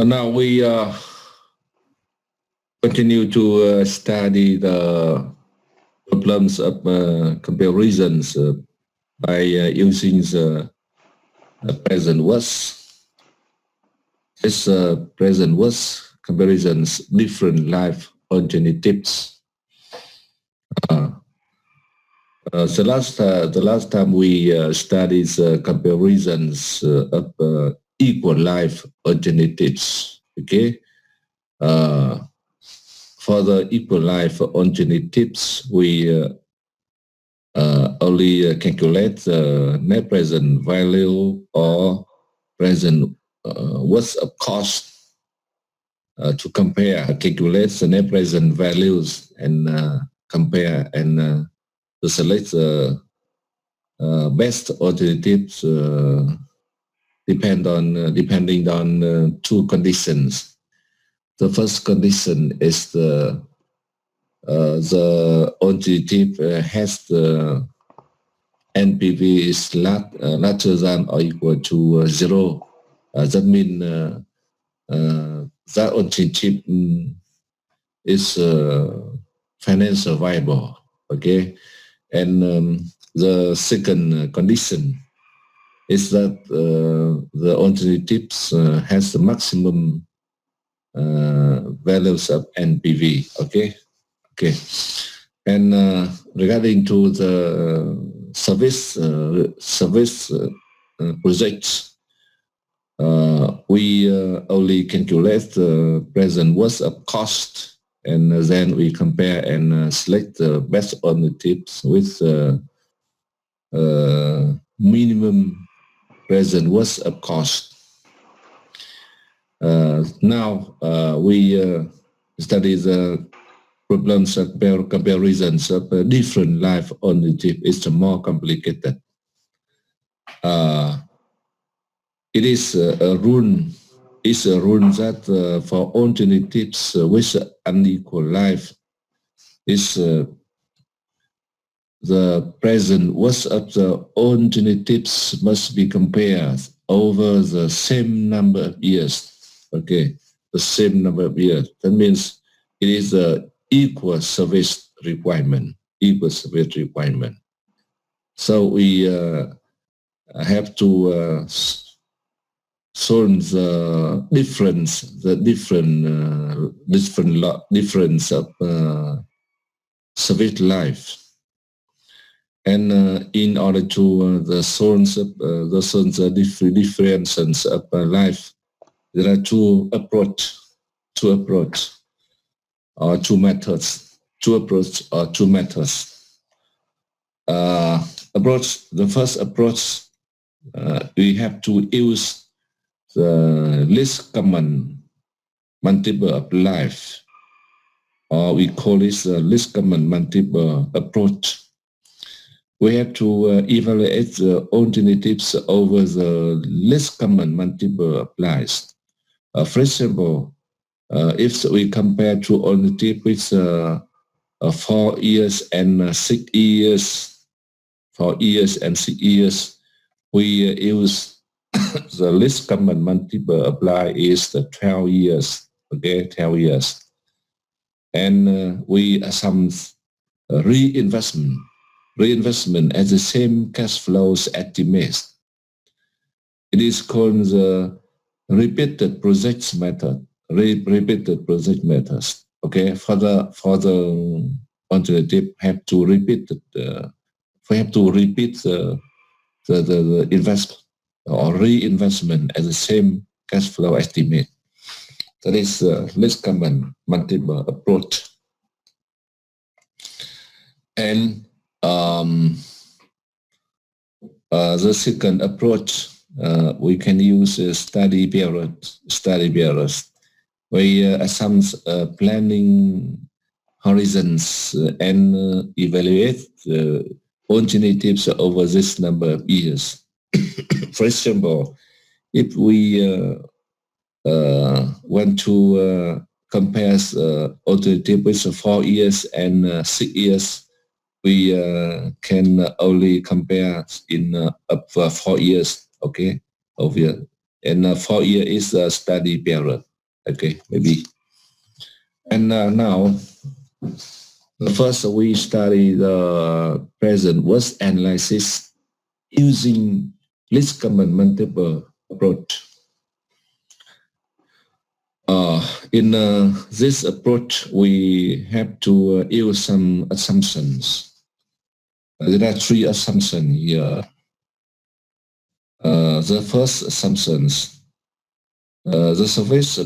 Now we continue to study the problems of comparisons by using the present was. This present was comparisons different life alternatives. The last time we studied comparisons of equal life alternatives. Okay. For the equal life alternatives, we only calculate the net present value or present worth of cost to compare, calculate the net present values and compare and to select the best alternatives depending on two conditions. The first condition is the alternative has the NPV is larger than or equal to 0. That means that alternative is financial viable. Okay, and the second condition is that the alternatives has the maximum values of NPV. Okay. And regarding to the service projects, we only calculate the present worth of cost, and then we compare and select the best alternatives with minimum present worth of cost. Now we study the problems of comparisons of different life alternatives. It's more complicated. It is a rule. It's a rule that for alternatives with unequal life, is the present worth of the alternatives must be compared over the same number of years. Okay, the same number of years. That means it is a equal service requirement. So we have to solve the difference of service life. And in order to solve the differences of life, there are two methods. The first approach, we have to use the least common multiple of life, or we call this the least common multiple approach. We have to evaluate the alternatives over the least common multiple of lives. For example, if we compare two alternatives with 4 years and 6 years, 4 years and 6 years, we use the least common multiple apply is the 12 years. Okay, 12 years. And we assume reinvestment as the same cash flows estimates. It is called the repeated projects method. Repeated project methods. Okay, for the alternative, have to repeat the investment or reinvestment as the same cash flow estimate. That is least common multiple approach. And the second approach, we can use study periods. We assume planning horizons and evaluate alternatives over this number of years. For example, if we want to compare alternative with 4 years and 6 years, we can only compare in up for 4 years. Okay, over here. and 4 years is the study period. Okay, maybe. And now, first we study the present voice analysis using least common multiple approach. In this approach, we have to use some assumptions. There are 3 assumptions here. The first assumptions, the service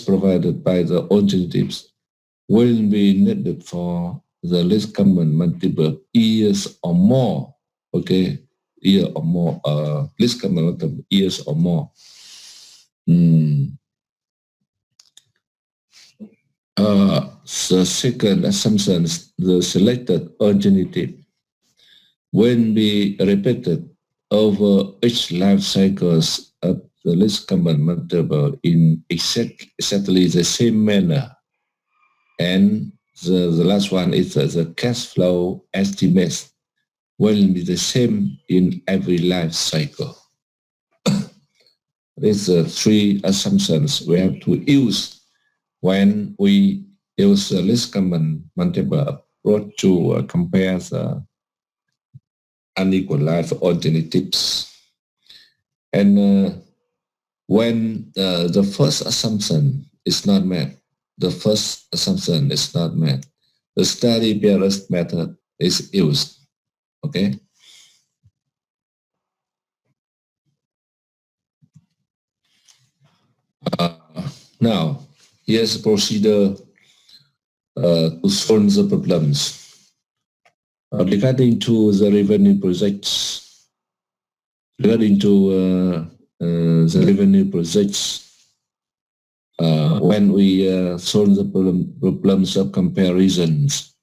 provided by the alternatives will be needed for the least common multiple years or more. Okay, year or more. Least common multiple years or more. The second assumption is the selected alternative will be repeated over each life cycles of the least common multiple in exactly the same manner. And the last one is the cash flow estimates will be the same in every life cycle. These are 3 assumptions we have to use when we use the least common multiple approach to compare the unequal life alternatives. And when the first assumption is not met, the study period method is used. Okay. Now, here's a procedure to solve the problems. Regarding to the revenue projects, when we solve the problems of comparisons,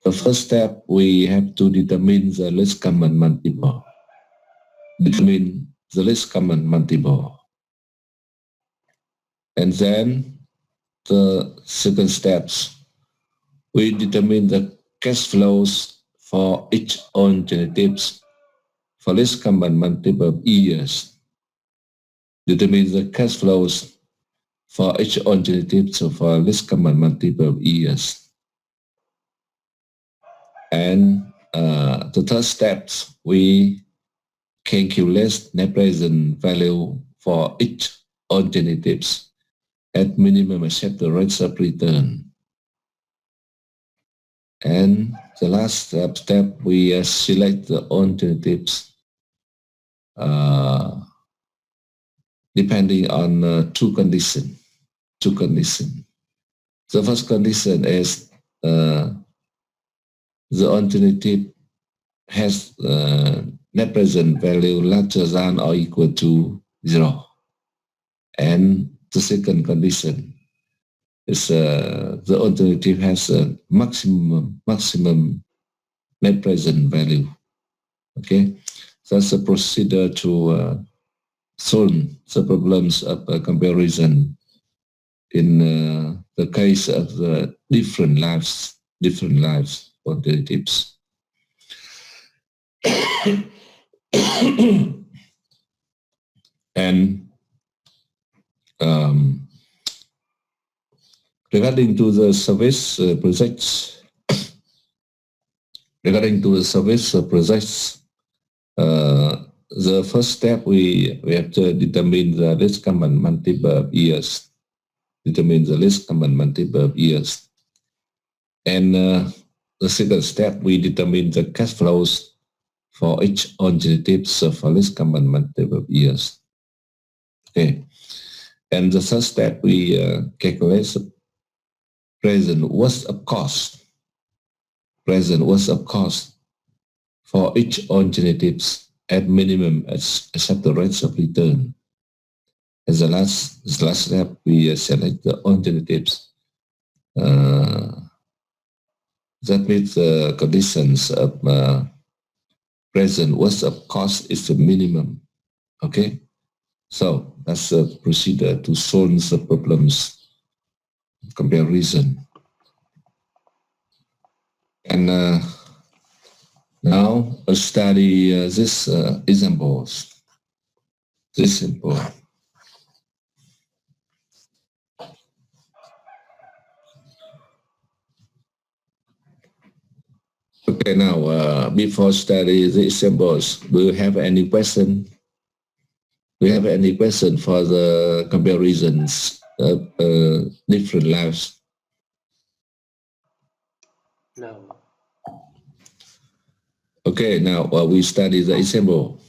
the first step we have to determine the least common multiple. And then the second steps, we determine the cash flows for each alternatives for least common multiple years. Determine the cash flows for each alternative for least common multiple years. And the third steps, we calculate net present value for each alternatives at minimum accepted rates of return. And the last step, we select the alternatives depending on 2 conditions. The first condition is the alternative has net present value larger than or equal to 0. And the second condition is the alternative has a maximum net present value. Okay, that's a procedure to solve the problems of comparison in the case of the different lives alternatives. And regarding to the service projects, the first step we have to determine the least common multiple years. And the second step, we determine the cash flows for each alternative for least common multiple years. Okay. And the third step, we calculate the present worst of cost for each alternatives at minimum accepted rates of return. As the last step, we select the alternatives that meet the conditions of present worst of cost is the minimum. Okay, so that's the procedure to solve the problems comparison. And now let's study these examples. This simple. Okay, now before study the symbols, do you have any question? Do you have any question for the comparisons of different lives? No. Okay, now we study the example.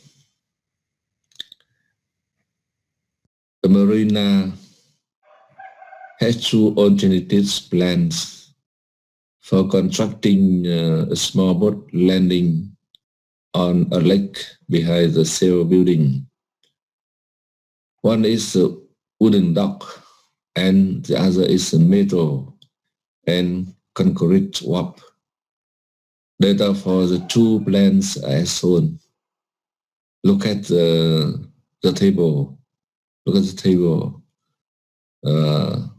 The marina has two alternative plans for constructing a small boat landing on a lake behind the sail building. One is a wooden dock and the other is a metal and concrete wharf. Data for the two plans are shown. Look at the table. Look at the table. The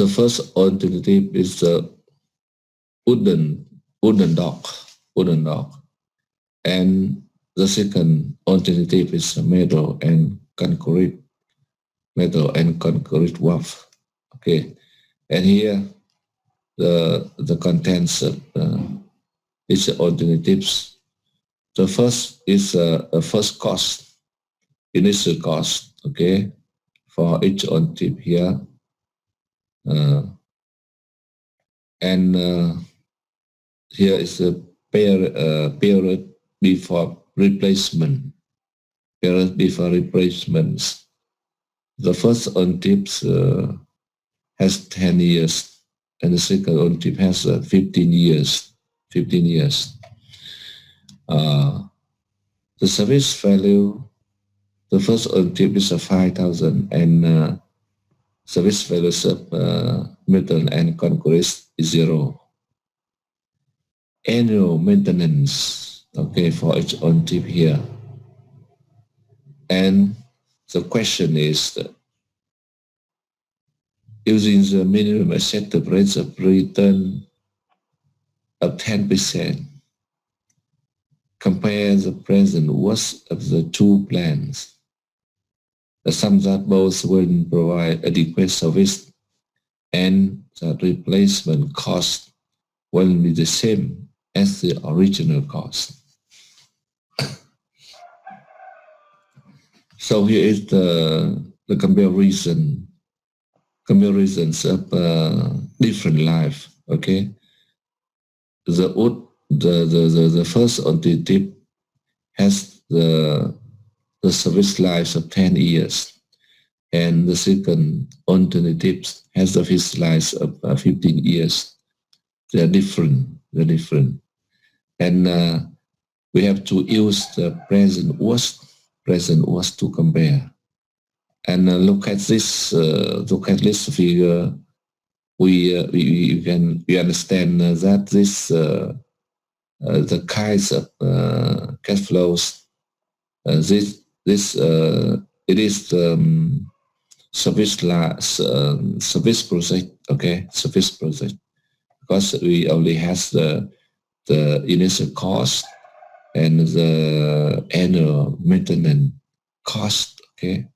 first alternative is the wooden dock, and the second alternative is metal and concrete wharf. Okay, and here the contents of each alternatives. The first is a first cost, initial cost. Okay, for each alternative here, and here is a period before replacement. Period before replacements. The first on-tips has 10 years, and the second on-tip has 15 years. 15 years. The service value, the first on-tip is 5,000, and service values of metal and concrete is 0. Annual maintenance, okay, for each on-tip here. And the question is, using the minimum acceptable rates of return of 10%, compare the present worth of the two plans. The sum that both will provide adequate service and the replacement cost will be the same as the original cost. So here is the comparisons of different life. Okay, the first alternative has the service life of 10 years, and the second alternative has the service life of 15 years. They're different. And we have to use the present worth to compare. And look at this figure. We understand that this the kinds of cash flows. It is service project. Okay, service project, because we only has the initial cost and the annual maintenance cost. Okay,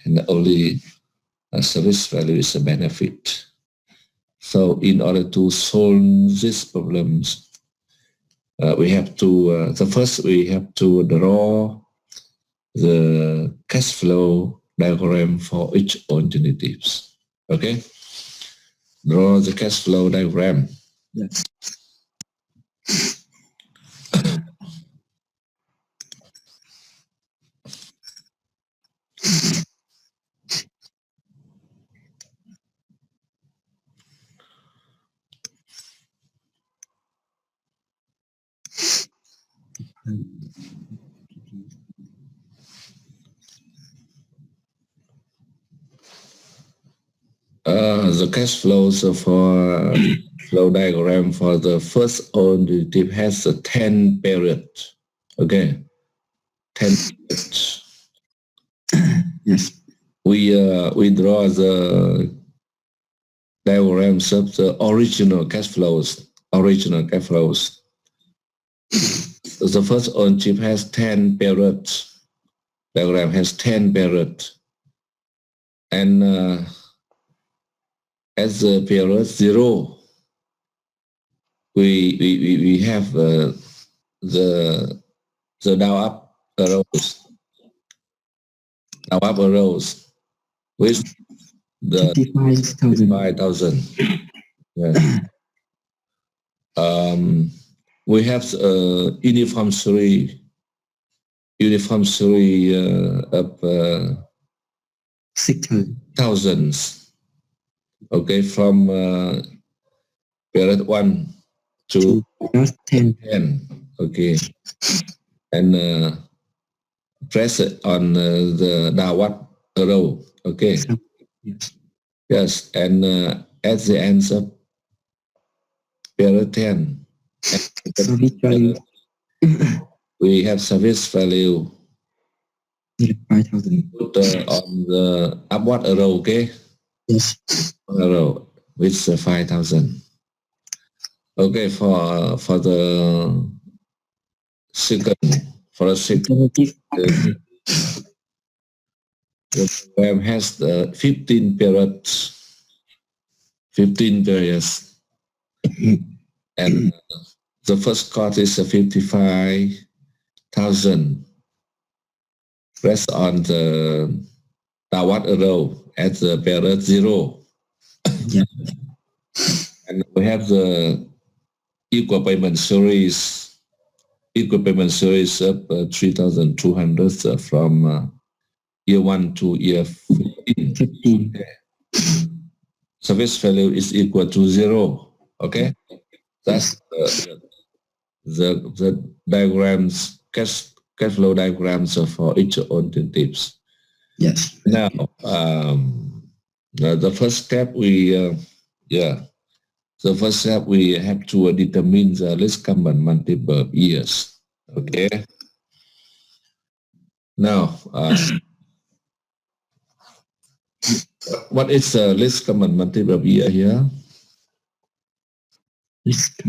and only service value is a benefit. So in order to solve these problems, we have to first we have to draw the cash flow diagram for each alternatives. Okay, draw the cash flow diagram. Yes. The cash flows for flow diagram for the first alternative has a 10 period. Okay, 10 periods. Yes. We draw the diagrams of the original cash flows. The first alternative has 10 periods. diagram has 10 period, and at the period 0, we have the down up arrows, with the 25,000. Yes. We have uniform series of 6,000s. Okay, from period 1 to 10. Okay, and press it on the downward arrow. Okay. Yes, and at the end of period 10, we have service value put on the upward arrow. Okay. Yes. Arrow with 5,000. Okay, for the second, the program has the 15 periods, and the first chord is 55,000. Press on the downward arrow at the period 0. Yeah. And we have the equal payment series of 3,200 from year 1 to year 15. Okay. Service value is equal to 0. Okay, that's the diagrams, cash flow diagrams for each alternatives. Yes. Now, the first step we have to determine the least common multiple of years. Okay. Now, what is the least common multiple of year here? Least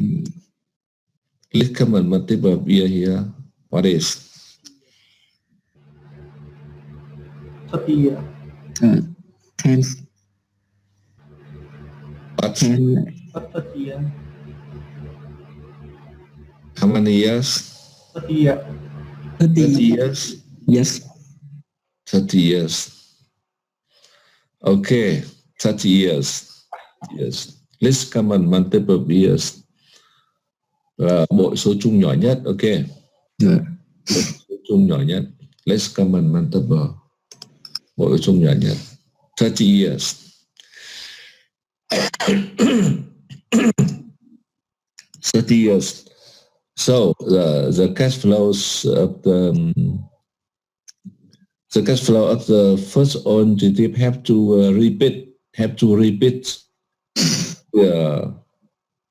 common multiple of year here. What is? 30 year. 10. What? 10. 30 year. How many years? 30 year. 30 years? Yes. 30 years. Okay, 30 years. Yes. Least common multiple of years. Bộ số chung nhỏ nhất. Okay. Yeah. Bộ số chung nhỏ nhất. Least common multiple. Bộ số chung nhỏ nhất. 30 years. 30 years. So the cash flows of the first alternative have to repeat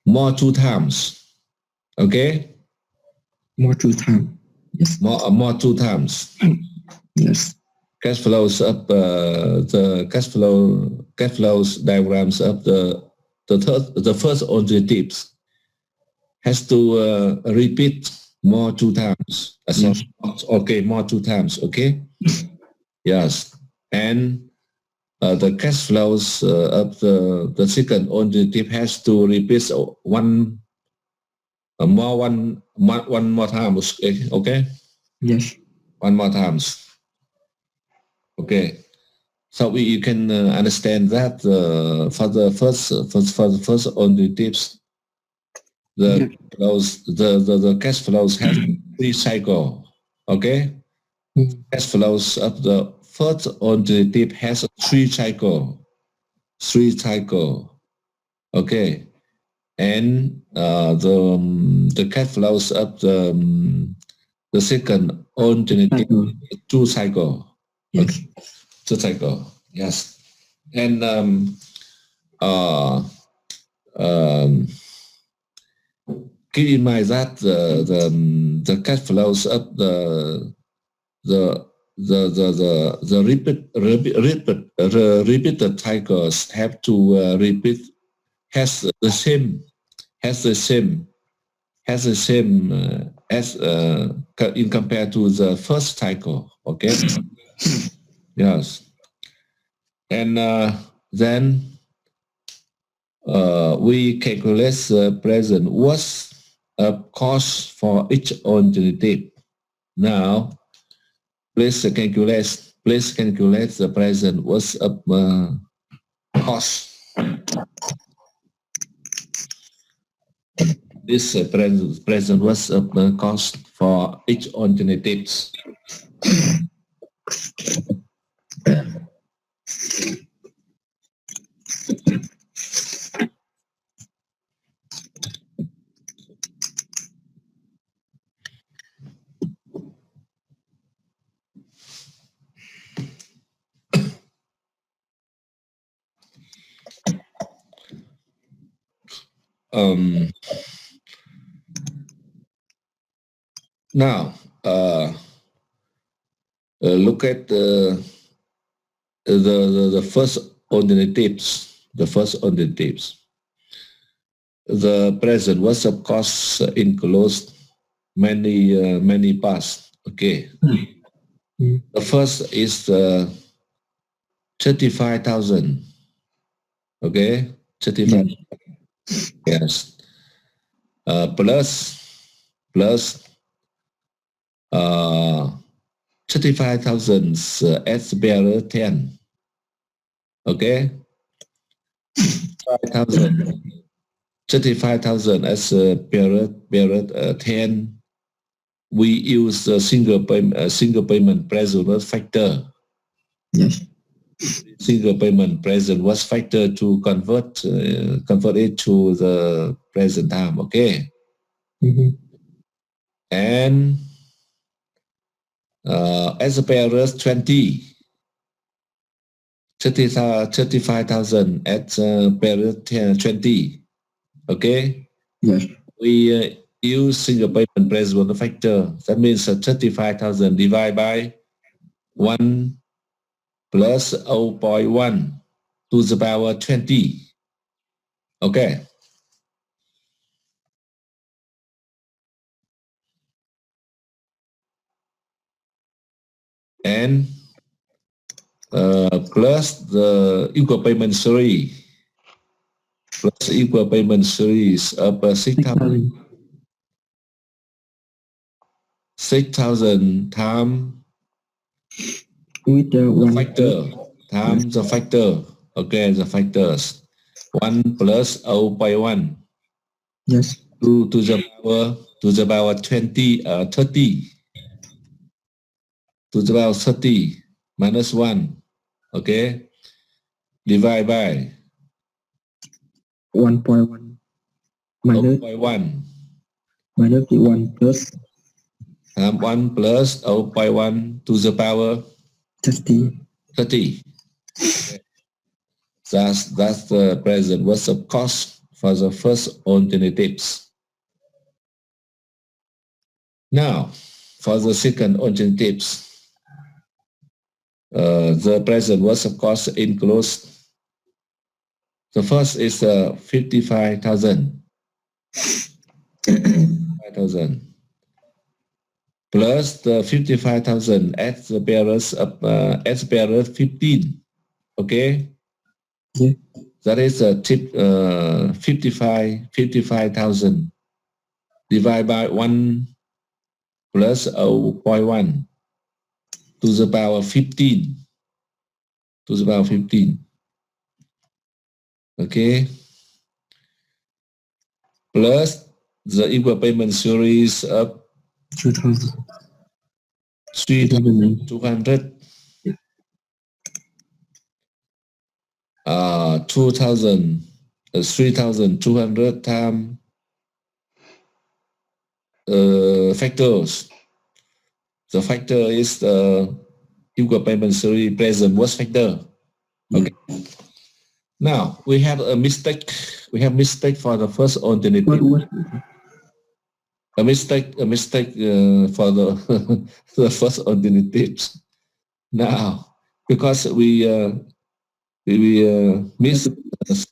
more 2 times. Okay. More 2 times. Yes. More 2 times. Yes. Cash flows of the cash flows diagrams of the first alternatives has to repeat more 2 times. Yes. Okay, more 2 times. Okay. Yes, and the cash flows of the second alternative has to repeat one more time. Okay. Yes. One more times. Okay. So you can understand that for the first alternatives, the cash flows have 3 cycles. Okay. Cash flows of the first alternative has 3 cycles. 3 cycles. Okay. And the cash flows of the second alternative 2 cycles. Yes. Okay. 2 cycles. Yes. And keep in mind that the cash flows of the repeated cycles have to repeat has the same has the same as in compared to the first cycle. Okay. Yes. And then we calculate the present what's a cost for each alternative. Now, please calculate the present what's a cost. This present what's a cost for each alternatives. Now, look at the first alternatives. The first alternatives. The present was of course enclosed many parts. Okay. The first is 35,000. Okay, 35. Yes. Plus 35,000 as bearer 10. Okay. 35,000 as bearer 10. We use a single payment present was factor. Yes. Single payment present was factor to convert it to the present time. Okay. And as a bearers 35,000 at bearer 20. Okay. Yes. We use single payment present factor. That means 35,000 divided by 1 plus 0.1 to the power 20. Okay. And plus the equal payment series. Plus equal payment series of 6,000. 6,000 times with the one factor times the factor. Okay, the factors. 1 plus 0.1. Yes. To the power 20 30. To the power 30 minus 1. Okay. Divide by 1.1 minus 0.1. minus the 1 plus 1 plus 0.1 to the power 30. 30. Okay. That's the present what's the cost for the first alternatives. Now, for the second alternatives, the present what's the cost includes. The first is 55,000. 55,000 plus the 55,000 at the bearers of as bearer 15. Okay. Yeah. That is a tip 55,000 divided by 1 plus 0.1 to the power 15. To the power 15. Okay. Plus the equal payment series of 3,200. 3,200 times factors. The factor is the equal payment series present was factor. Okay. Now we have a mistake. We have mistake for the first alternative. A mistake for the the first alternatives. Now because we miss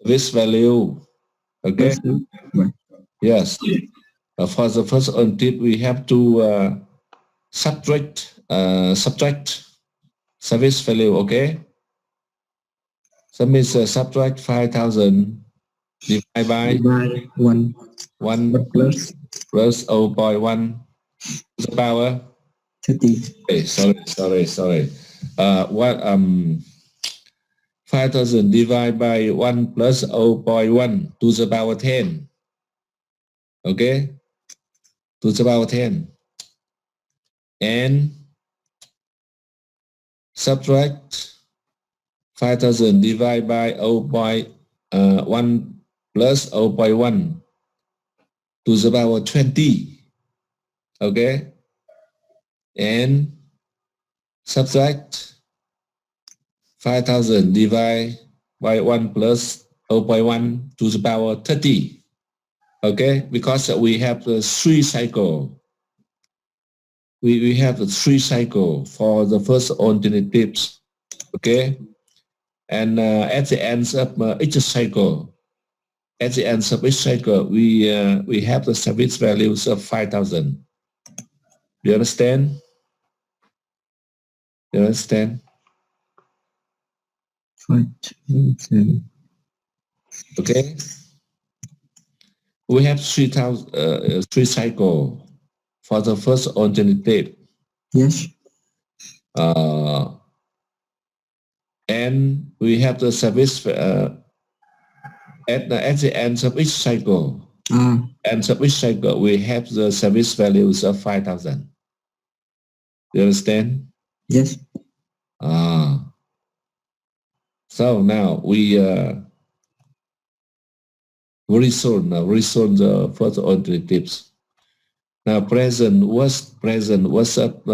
this value. Okay. Yes. For the first order tip, we have to subtract service value. Okay, so means subtract 5,000 divided by Divide 1 1 plus plus 0.1 to the power. 30. Okay, sorry. What 5,000 divided by 1 plus 0.1 to the power 10. Okay, to the power 10. And subtract 5,000 divided by 0.1 plus 0.1 to the power 20. Okay, and subtract 5,000 divided by 1 plus 0.1 to the power 30. Okay, because we have the 3 cycle. We have the 3 cycle for the first alternatives. Okay, and at the end of each cycle, we have the service values of 5,000. Do you understand? You understand? 5, 7. Okay. We have 3 cycle for the first alternative. Yes. And we have the service at the end of each cycle. End of each cycle, we have the service values of 5,000. You understand? Yes. So now we resolve the first alternatives. Now present was up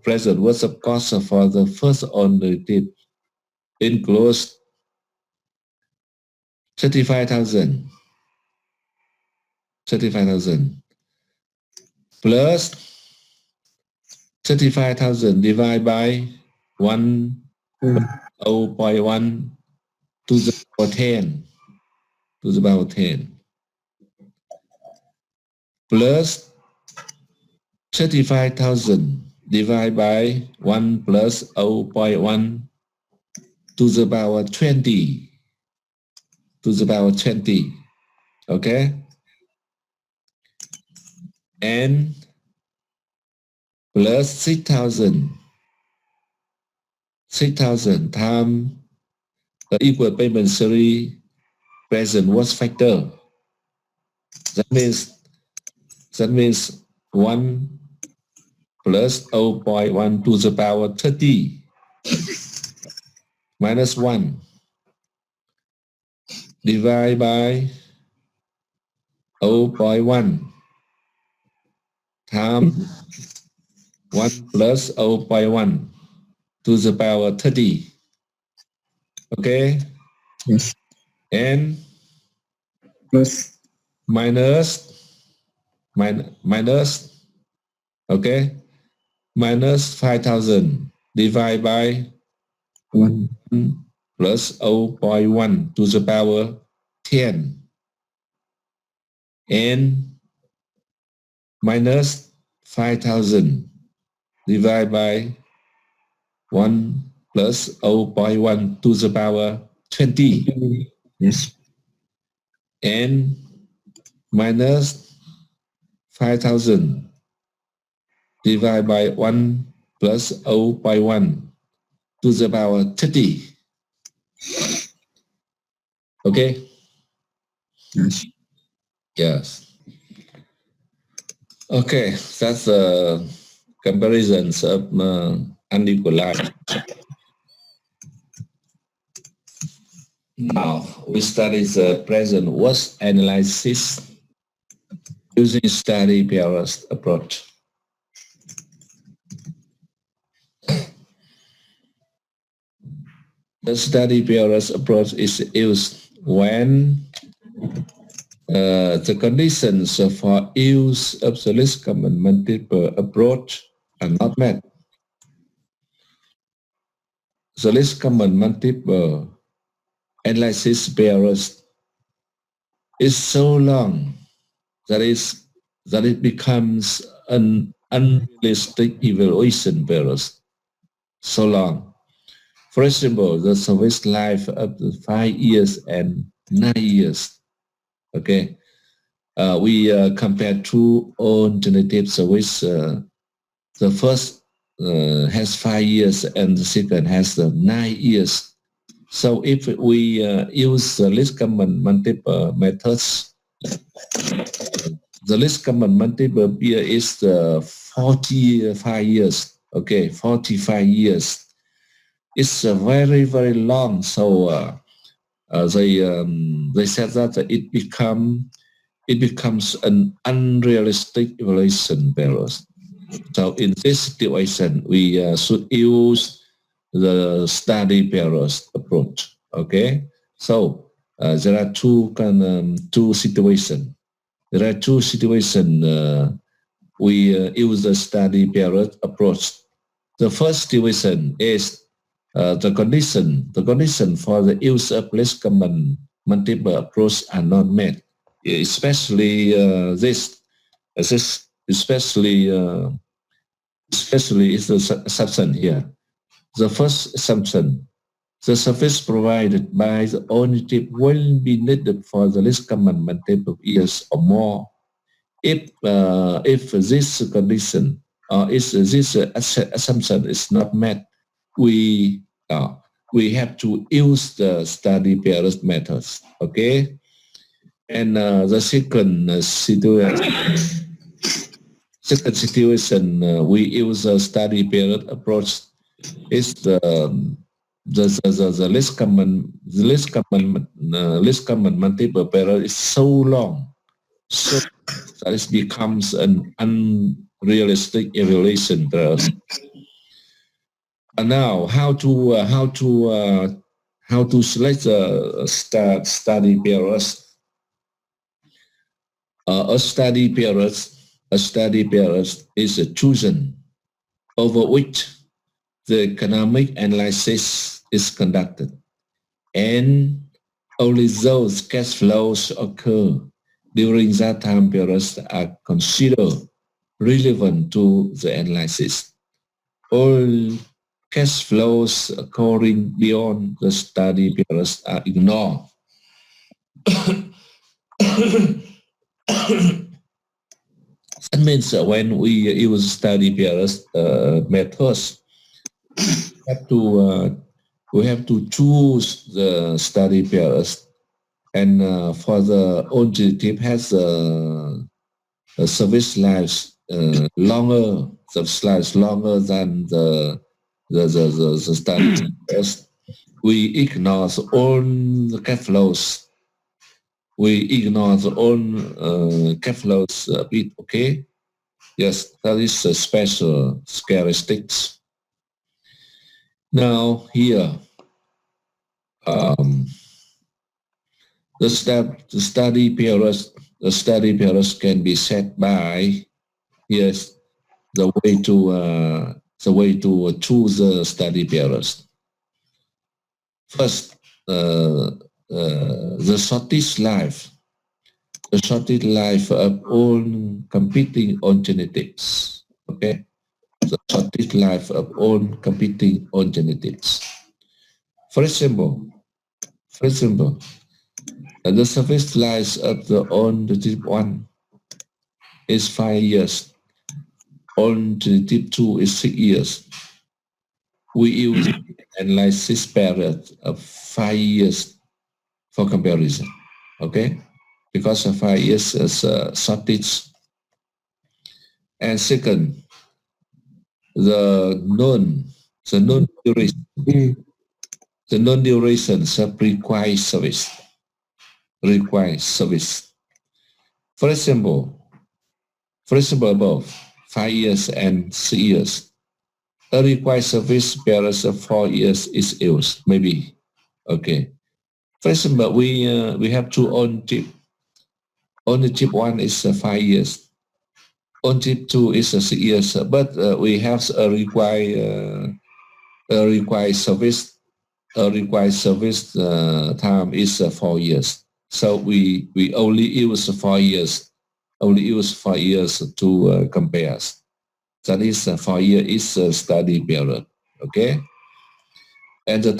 present was of cost for the first alternative includes 35,000 plus 35,000 divided by 0.1 to the power 10 plus 35,000 divided by 1 plus 0.1 to the power 20 okay, and plus 6,000 times the equal payment series present was factor. That means 1 plus 0.1 to the power 30 minus 1 divided by 0.1 times 1 plus 0.1 to the power 30. Okay? Yes. And Plus minus, okay? Minus 5,000 divided by 1 plus 0.1 to the power 10. And minus 5,000 divided by 1 plus 0.1 to the power 20. Yes. And minus 5,000 divided by 1 plus 0.1 to the power 30. Okay? Yes. Yes. Okay, that's the comparisons of unequalized. Now we study the present was analysis using study pairist approach. The study pairist approach is used when the conditions for use of the least common multiple approach are not met. The least common multiple analysis pairist is so long that it becomes an unrealistic evaluation period. So long. For example, the service life up to 5 years and 9 years. Okay, we compare two alternative service. The first has 5 years and the second has 9 years. So if we use the least common multiple methods, the least common multiple here is the 45 years. Okay, 45 years. It's very, very long. So they said that it becomes an unrealistic evaluation period. So in this situation, we should use the study period approach. Okay, so there are two situations. There are two situations we use the study period approach. The first situation is the condition for the use of less common multiple approach are not met, especially especially is the assumption here. The first assumption, the service provided by the ownership will be needed for the least common multiple years or more. If this condition or this assumption is not met, we have to use the study period methods. Okay, and the second situation we use a study period approach is the least common multiple period is so long, so that it becomes an unrealistic evaluation process. And now, how to select a study period? A study period is chosen over which the economic analysis is conducted, and only those cash flows occur during that time period are considered relevant to the analysis. All cash flows occurring beyond the study period are ignored. That means when we use study period methods, we have to choose the study period, and for the alternative has a service lives longer than the study period. We ignore all the cash flows. We ignore all cash flows a bit. Okay. Yes, that is a special characteristics. Now here, the study periods can be set by, yes, the way to choose the study periods. First, the shortest life of all competing alternatives. Okay, the shortest life of all competing alternatives. For example, the service life of the alternative 1 is 5 years. Alternative 2 is 6 years. We use analysis period of 5 years for comparison. Okay, because of 5 years is shortage. And second, the non-duration required service. For example, above 5 years and 6 years, a required service period of 4 years is used, maybe. Okay. For example, we have two on chip. On chip 1 is 5 years. On chip 2 is 6 years. But we have a required service time is 4 years. So we only use 4 years, to compare. That is 4 years is a study period. Okay, and the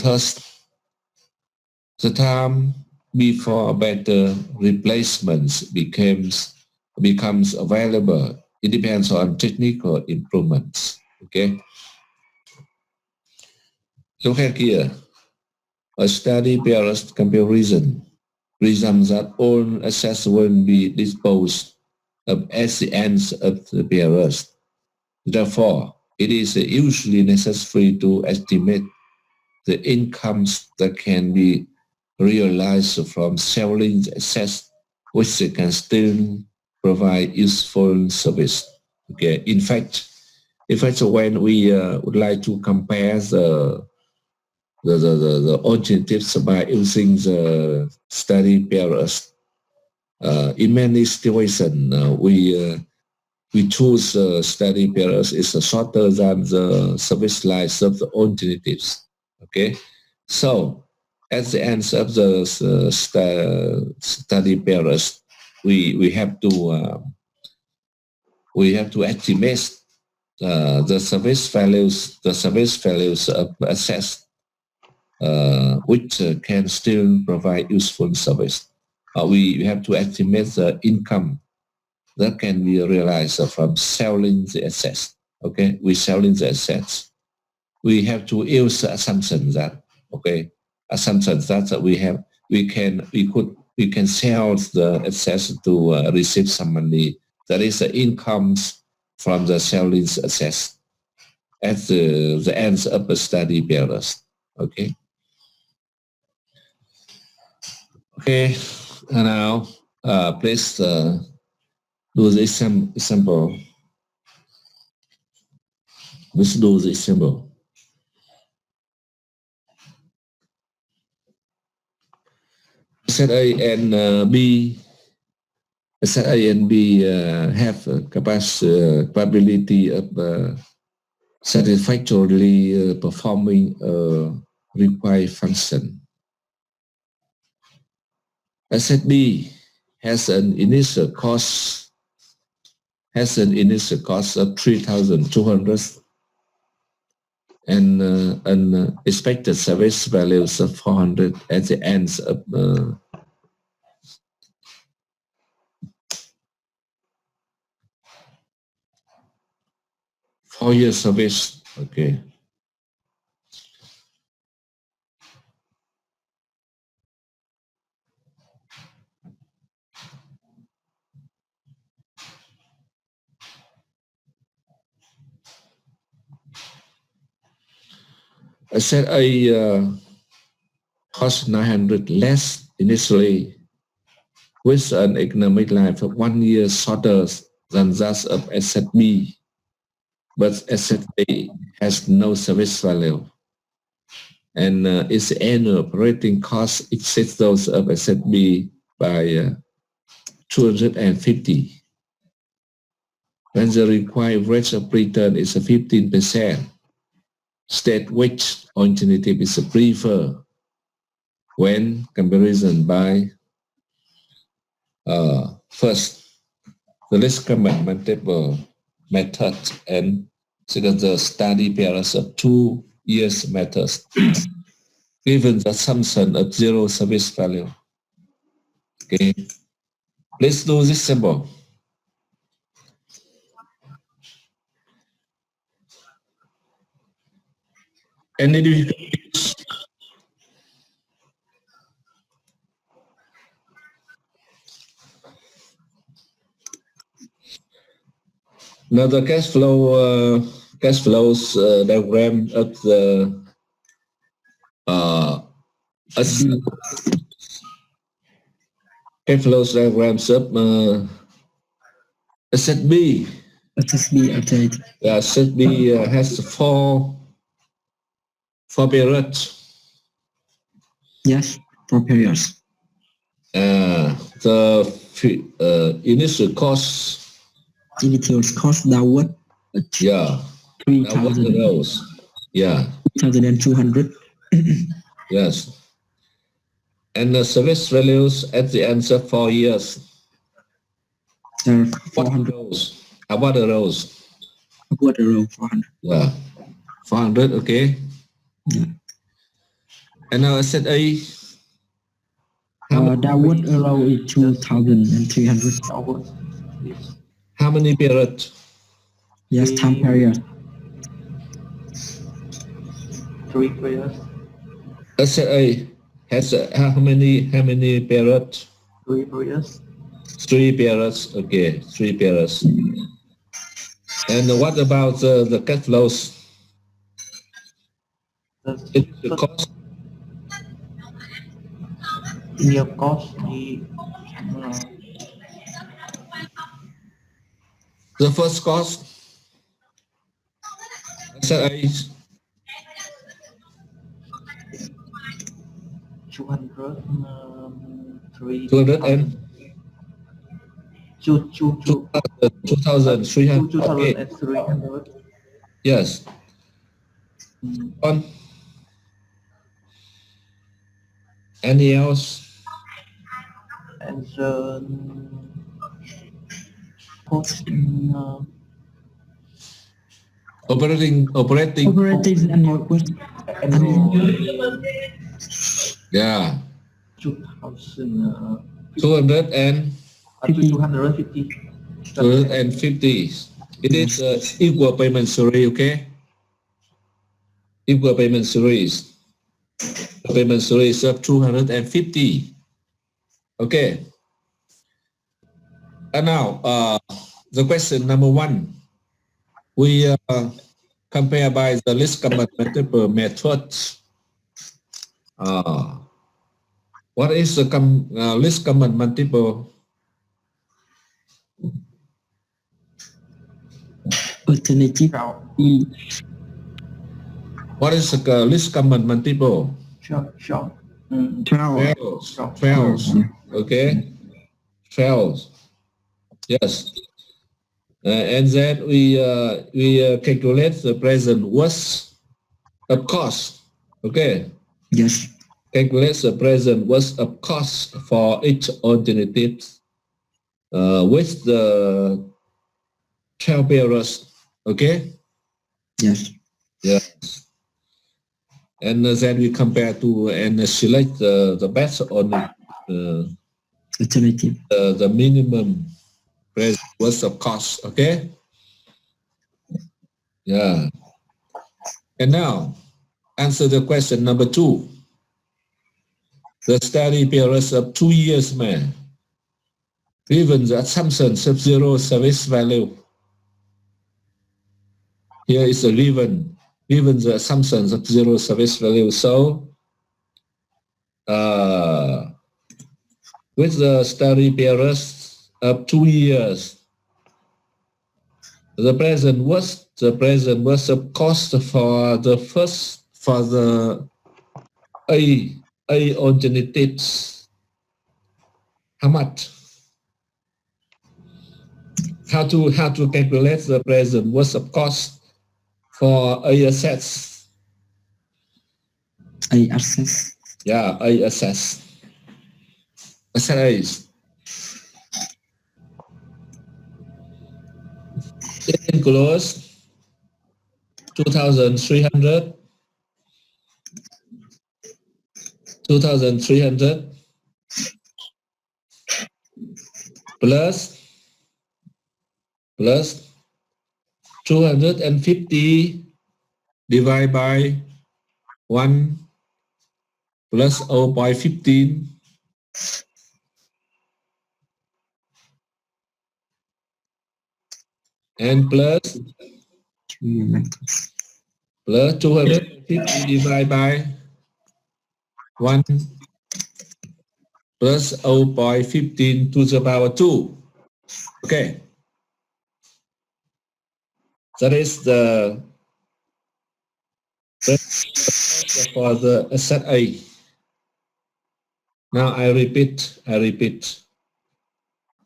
time before better replacements becomes available. It depends on technical improvements. Okay, look at here. A study period comparison reasons that all assets will be disposed of at the end of the period. Therefore, it is usually necessary to estimate the incomes that can be realized from selling assets which can still provide useful service. Okay. In fact, when we would like to compare the alternatives by using the study periods, in many situations we choose study periods is shorter than the service lives of the alternatives. Okay, so at the end of the study periods, we have to estimate the service values of assets which can still provide useful service. We have to estimate the income that can be realized from selling the assets. Okay, we selling the assets. We have to use the assumption that we can sell the assets to receive some money. That is the incomes from the selling assets at the end of the study period. Okay. Okay. And now please do the example. Let's do the example. Asset A and B have capability of satisfactorily performing a required function. Asset B has an initial cost of 3,200 and an expected service values of 400 at the end of 4 years service. Okay. I said I cost 900 less initially with an economic life of 1 year shorter than that of asset B, but asset A has no service value and its annual operating cost exceeds those of asset B by 250. When the required rate of return is 15%, state which alternative is preferred when comparison by first the least common multiple method and second the study periods of 2 years methods given the assumption of zero service value. Okay, let's do this symbol. Any difficulties? Now the cash flows diagram of the cash flows diagrams of asset B. Asset B update. Asset B has four periods. Yes, 4 periods. The initial cost. Initial cost downward. Yeah. 3,000. Yeah. 3,200. Yes. And the service values at the answer 4 years. What 400. rows? About the rows? What a row, 400. Yeah. 400, okay. Yeah. And now asset A. That would a row is 2,300. hours. Yes. How many periods? Yes, time period. 3 prayers. Asset A has how many periods? 3 prayers. 3 periods. Okay, 3 periods. And what about the cash flows? It is the cost. In your cost, The first cost. Asset A 200, 200 and 2,300. Okay. 2,300. Yes. On. Any else? And then cost Operating. Operating and workers. Yeah. 2,000. 200 and 250. 250. It is equal payment series, okay? Equal payment series. Payment series of 250. Okay. And now, the question number 1. We compare by the least common multiple method. What is the least common multiple? Alternative E. What is the least common multiple? Sure. 12. 12. Okay. 12. Yes. And then we calculate the present worst of cost. Okay. Yes. Calculate the present worst of cost for each alternative with the 12 periods. Okay. Yes. Yes. And then we compare to and select the best on Alternative. the minimum present worst of cost. Okay. Yeah. And now answer the question number 2. The study periods of 2 years, man. Given the assumptions of zero service value. Here is a given the assumptions of zero service value. So, with the study periods of 2 years, the present was of cost for the A alternatives. How much? How to calculate the present was of cost for A assets? A access. Yeah, A assets. Assets. Enclosed 2,300. 2,300 plus 250 divided by 1 plus 0.15 and plus 250 divided by 1 plus 0.15 to the power 2. Okay. That is the for the asset A. Now I repeat.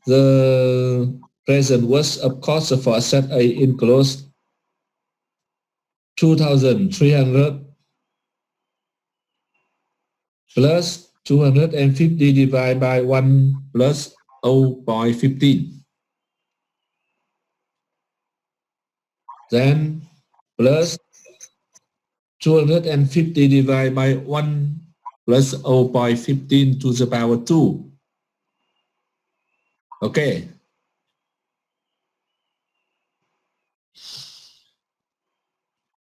The present worst of cost for asset A enclosed 2,300 plus 250 divided by 1 plus 0.15. Then plus 250 divided by 1 plus 0.15 to the power 2. Okay.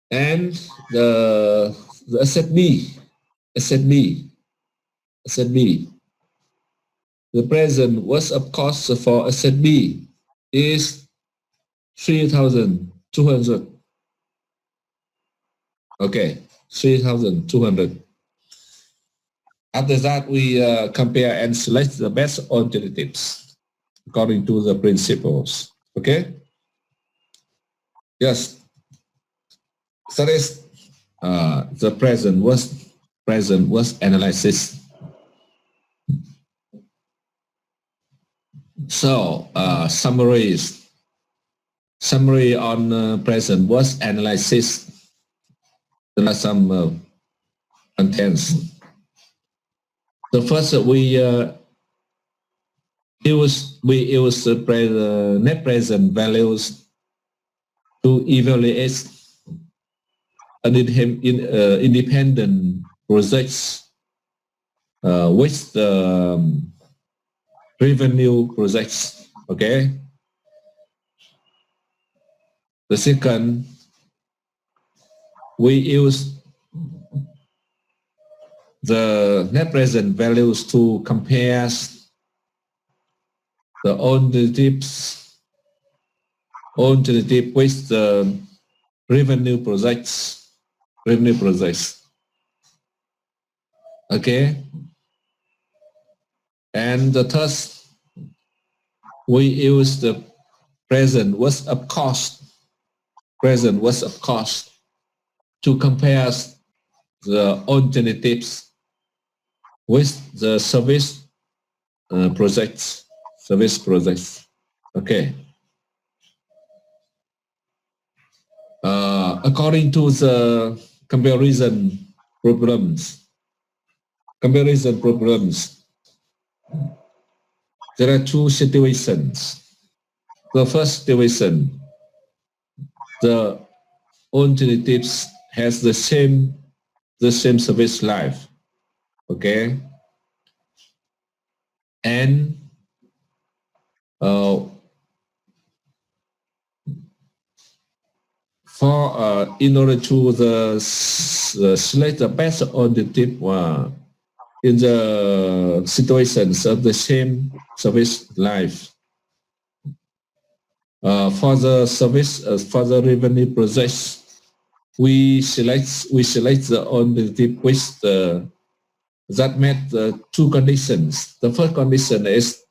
And the asset B, the present worth of cost for asset B is 3,200. Okay, 3,200. After that, we compare and select the best alternatives according to the principles. Okay? Yes. So that is the present was analysis. So summary on present was analysis. There are some contents. The first we use the net present values to evaluate independent projects with the revenue projects. Okay. The second, we use the net present values to compare the alternative with the revenue projects. Okay. And the third, we use the present worth of cost to compare the alternatives with the service projects. Okay. According to the comparison problems, there are two situations. The first situation, the alternatives has the same service life. Okay. And in order to select the best alternative in the situations of the same service life, for the revenue projects, we select the alternative which that met the two conditions. The first condition is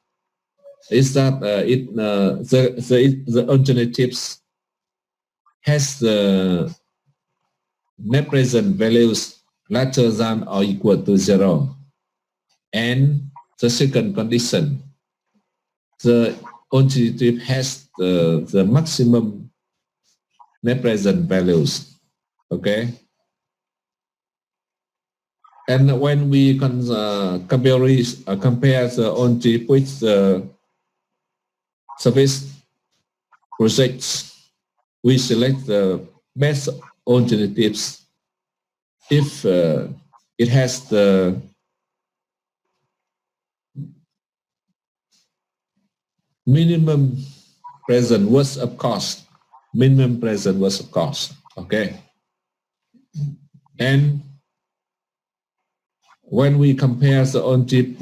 that the alternatives has the net present values larger than or equal to 0. And the second condition, the alternative has the maximum net present values. Okay. And when we compare the alternative with the service projects, we select the best alternatives if it has the minimum present worth of cost. Okay. And when we compare the alternative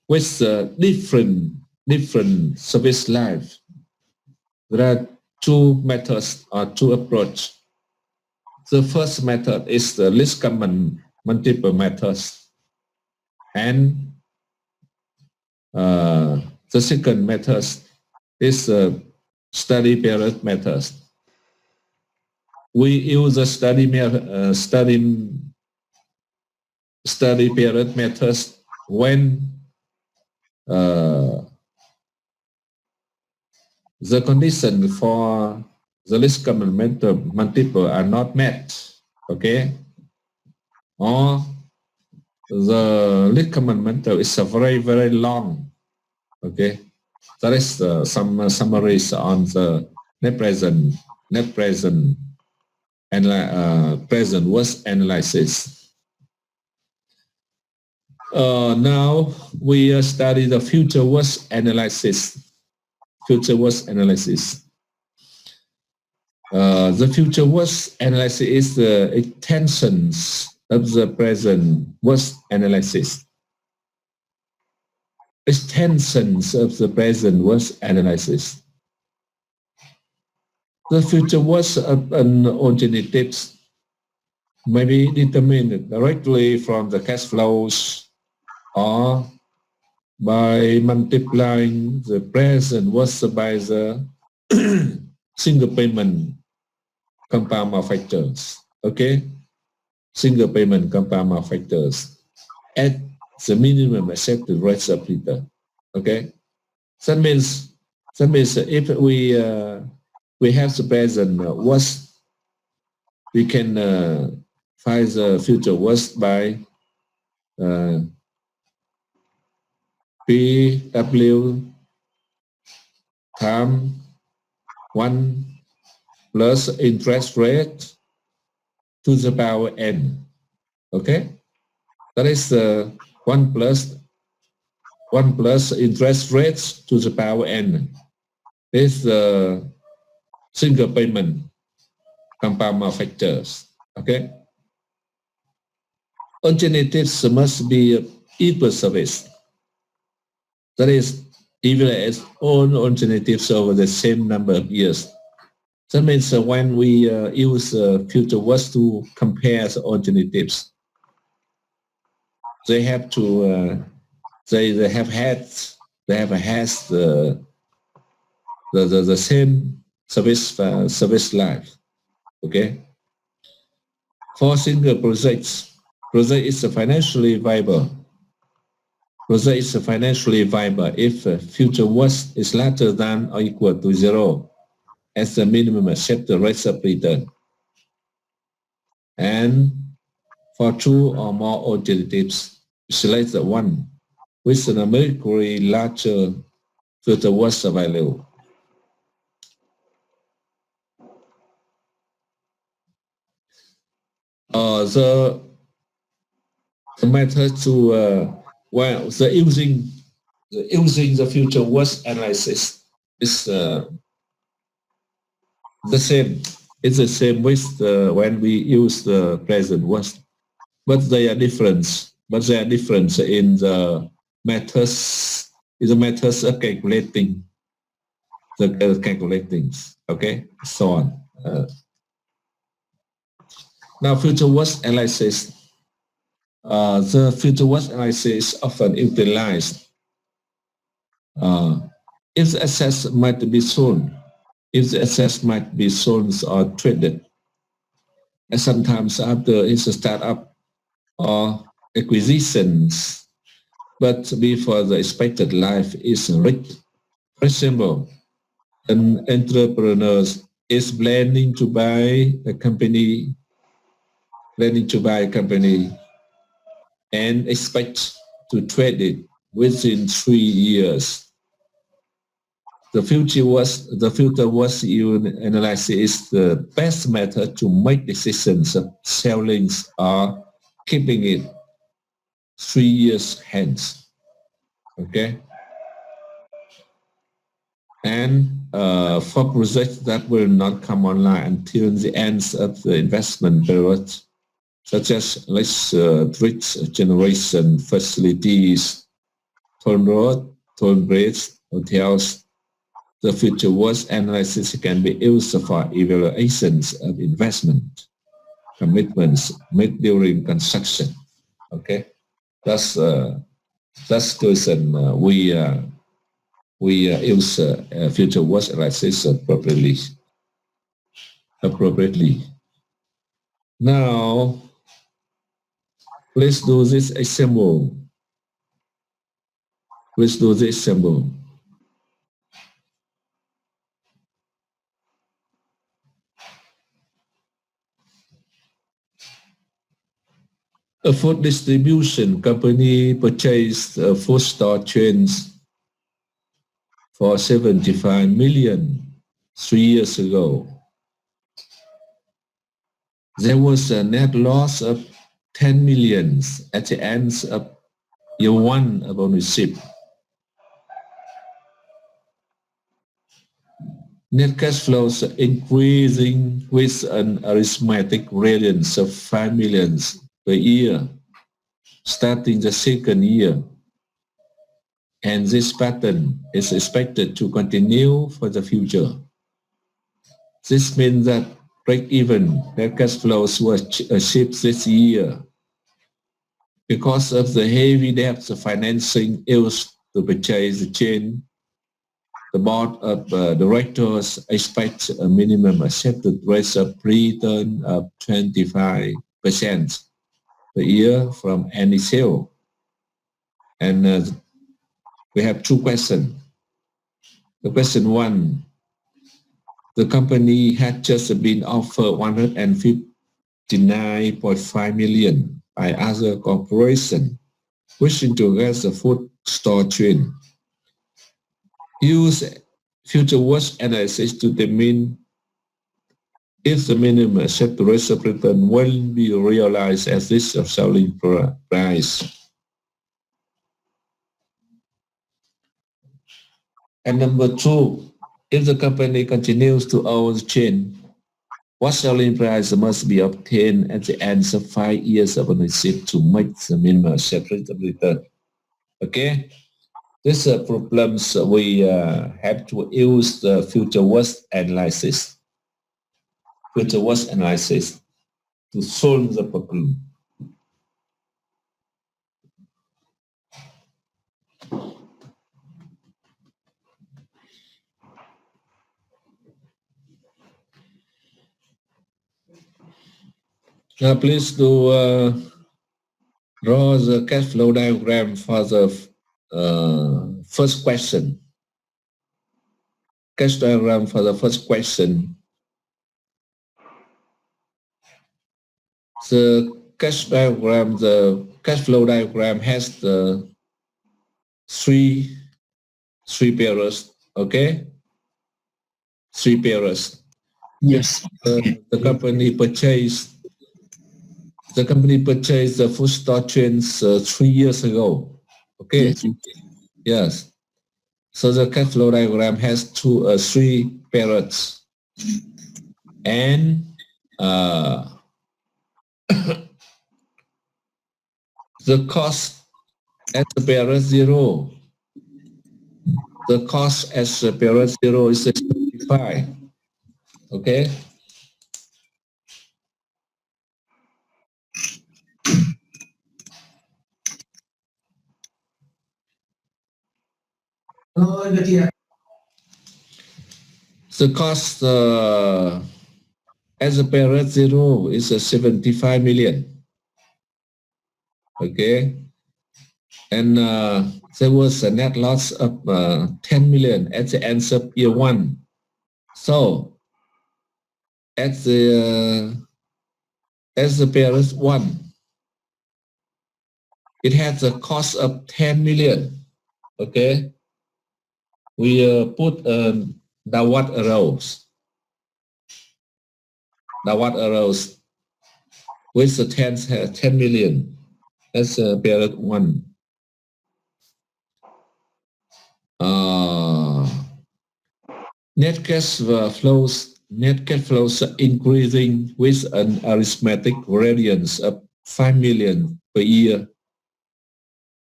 with different service life, there are two methods or two approaches. The first method is the least common multiple methods, and the second method is the study period method. We use the study period method when the condition for the least common multiple are not met. Okay. Or the lead commandment is a very long. Okay, that is some summaries on the net present, and present was analysis. Now we study the future was analysis. Future was analysis. The future was analysis is the extensions of the present was analysis. Extensions of the present was analysis. The future was an alternatives may be determined directly from the cash flows or by multiplying the present was by the single payment compound factors. Okay, single payment compound factors at the minimum accepted rates of return. Okay, that means if we have the present was, we can find the future was by PW time 1 plus interest rate to the power n. Okay, that is 1 plus interest rates to the power n. This is the single payment compound factors. Okay, alternatives must be equal service. That is, evaluate all alternatives over the same number of years. That means when we use future was to compare the alternatives, they have to they have had the same service life. Okay, for single project is financially viable. Project is financially viable if future was is larger than or equal to 0 as the minimum accepted rate of return. And for two or more alternatives, select the one with a numerically larger future was value. The method to using the future was analysis is the same. It's the same with when we use the present was, but they are different. But they are different in the methods. In the methods of calculating the calculatings. Okay, so on. Now, future was analysis. The future was analysis is often utilized if the assets might be sold, or traded, and sometimes after it's a startup or acquisitions, but before the expected life is reached. For example, an entrepreneur is planning to buy a company and expect to trade it within 3 years. The future was analysis is the best method to make decisions of selling or keeping it 3 years hence. Okay, and for projects that will not come online until the end of the investment period, such as electric generation facilities, toll road, toll bridge, hotels, the future was analysis can be used for evaluations of investment commitments made during construction. Okay, that's question we use future was analysis appropriately. Now, let's do this example. A food distribution company purchased food store chains for 75 million 3 years ago. There was a net loss of 10 million at the end of year one of ownership. Net cash flows increasing with an arithmetic variance of 5 million per year, starting the second year. And this pattern is expected to continue for the future. This means that break-even net cash flows were achieved this year because of the heavy debt financing used to purchase the chain. The board of directors expects a minimum accepted rate of return of 25% per year from any sale. And we have two questions. The question one, the company had just been offered 159.5 million by other corporation wishing to get the food store chain. Use future watch analysis to determine if the minimum accepted rate of return will be realized as this selling price. And number two, if the company continues to own the chain, what selling price must be obtained at the end of 5 years of ownership to make the minimum accepted return? Okay, these are problems we have to use the future watch analysis. Future watch analysis to solve the problem. Now please do draw the cash flow diagram for the first question. Cash diagram for the first question. The cash diagram, the cash flow diagram has the three pairs, okay? 3 pairs. Yes. The company purchased the food store chains 3 years ago. Okay. Yes. So the cash flow diagram has 3 pairs, and the cost at the pair 0. The cost as the pair 0 is 65. Okay. The cost as a pair 0 is 75 million. Okay. And there was a net loss of 10 million at the end of year one. So as the parent one, it has a cost of 10 million. Okay, we put downward arrows with the 10 million as a parent one. Net cash flows increasing with an arithmetic variance of 5 million per year,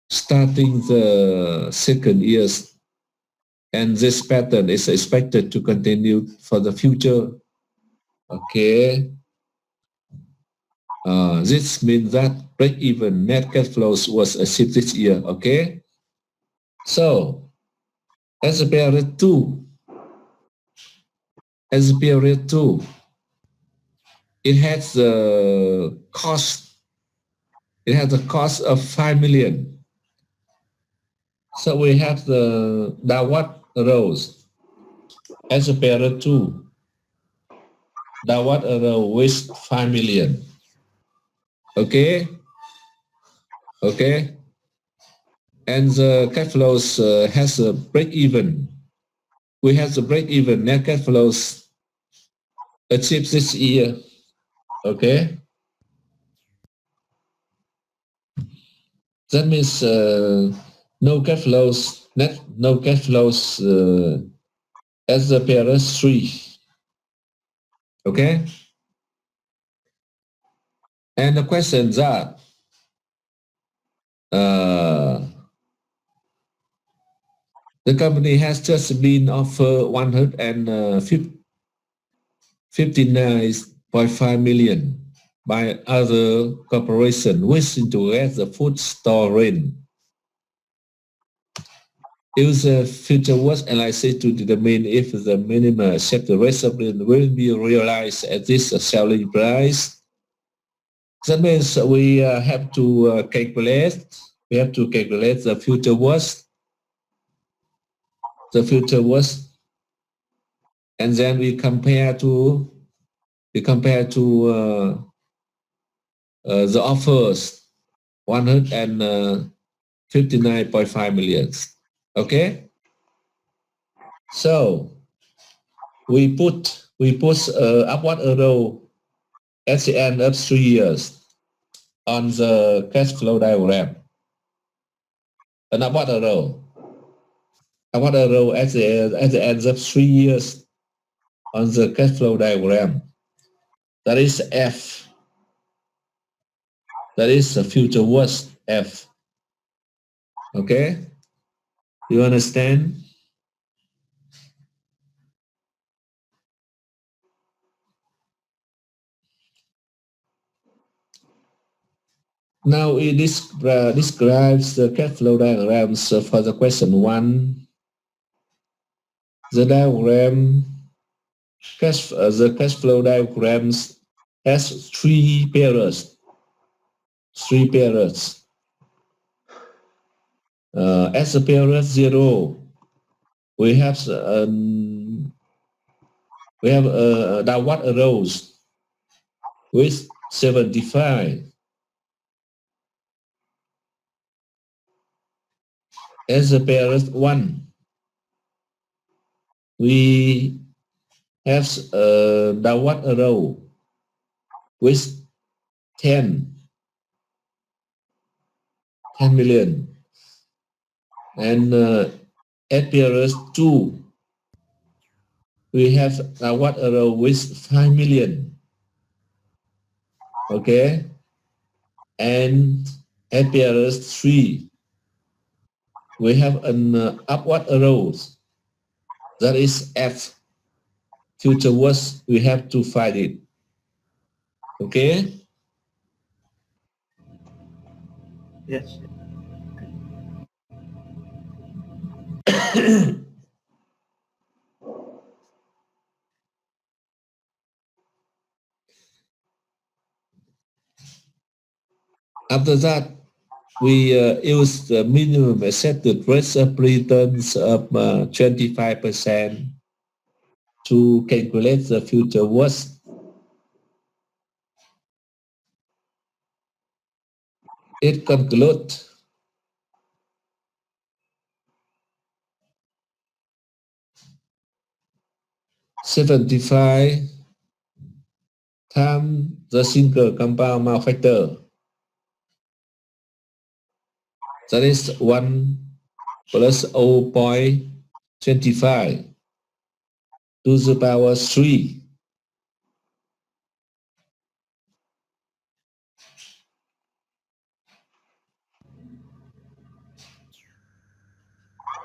starting the second years, and this pattern is expected to continue for the future. Okay. This means that break-even net cash flows was achieved this year. Okay. So, as a period 2, it has the cost. It has a cost of 5 million. So we have the downward arrows as a period 2. Downward arrow with 5 million. Okay. Okay, and the cash flows has a break even. We have the break even net cash flows achieved this year. Okay, that means no cash flows no cash flows as the period 3. Okay, and the question that the company has just been offered 159.5 million by other corporation wishing to get the food store rent. Use a future watch analysis to determine if the minimum accepted rate of rent will be realized at this selling price. That means we have to calculate. We have to calculate the future watch. The future watch, and then we compare to the offers 159.5 million. Okay, so we put upward arrow at the end of 3 years on the cash flow diagram. An upward arrow at the end of 3 years on the cash flow diagram. That is F. That is the future watch F. Okay, you understand? Now it describes the cash flow diagrams for the question 1. The diagram the cash flow diagrams has 3 periods. As a period 0, we have downward arrows with 75. As a period 1, we have a downward arrow with 10 million. And at period 2, we have a downward arrow with 5 million. Okay, and at period 3, we have an upward arrow. That is F. Future watch, we have to find it. Okay? Yes. After that, we use the minimum accepted rate of returns of 25% to calculate the future watch. It concludes 75 times the single compound mouth factor. That is 1 plus 0.25 to the power 3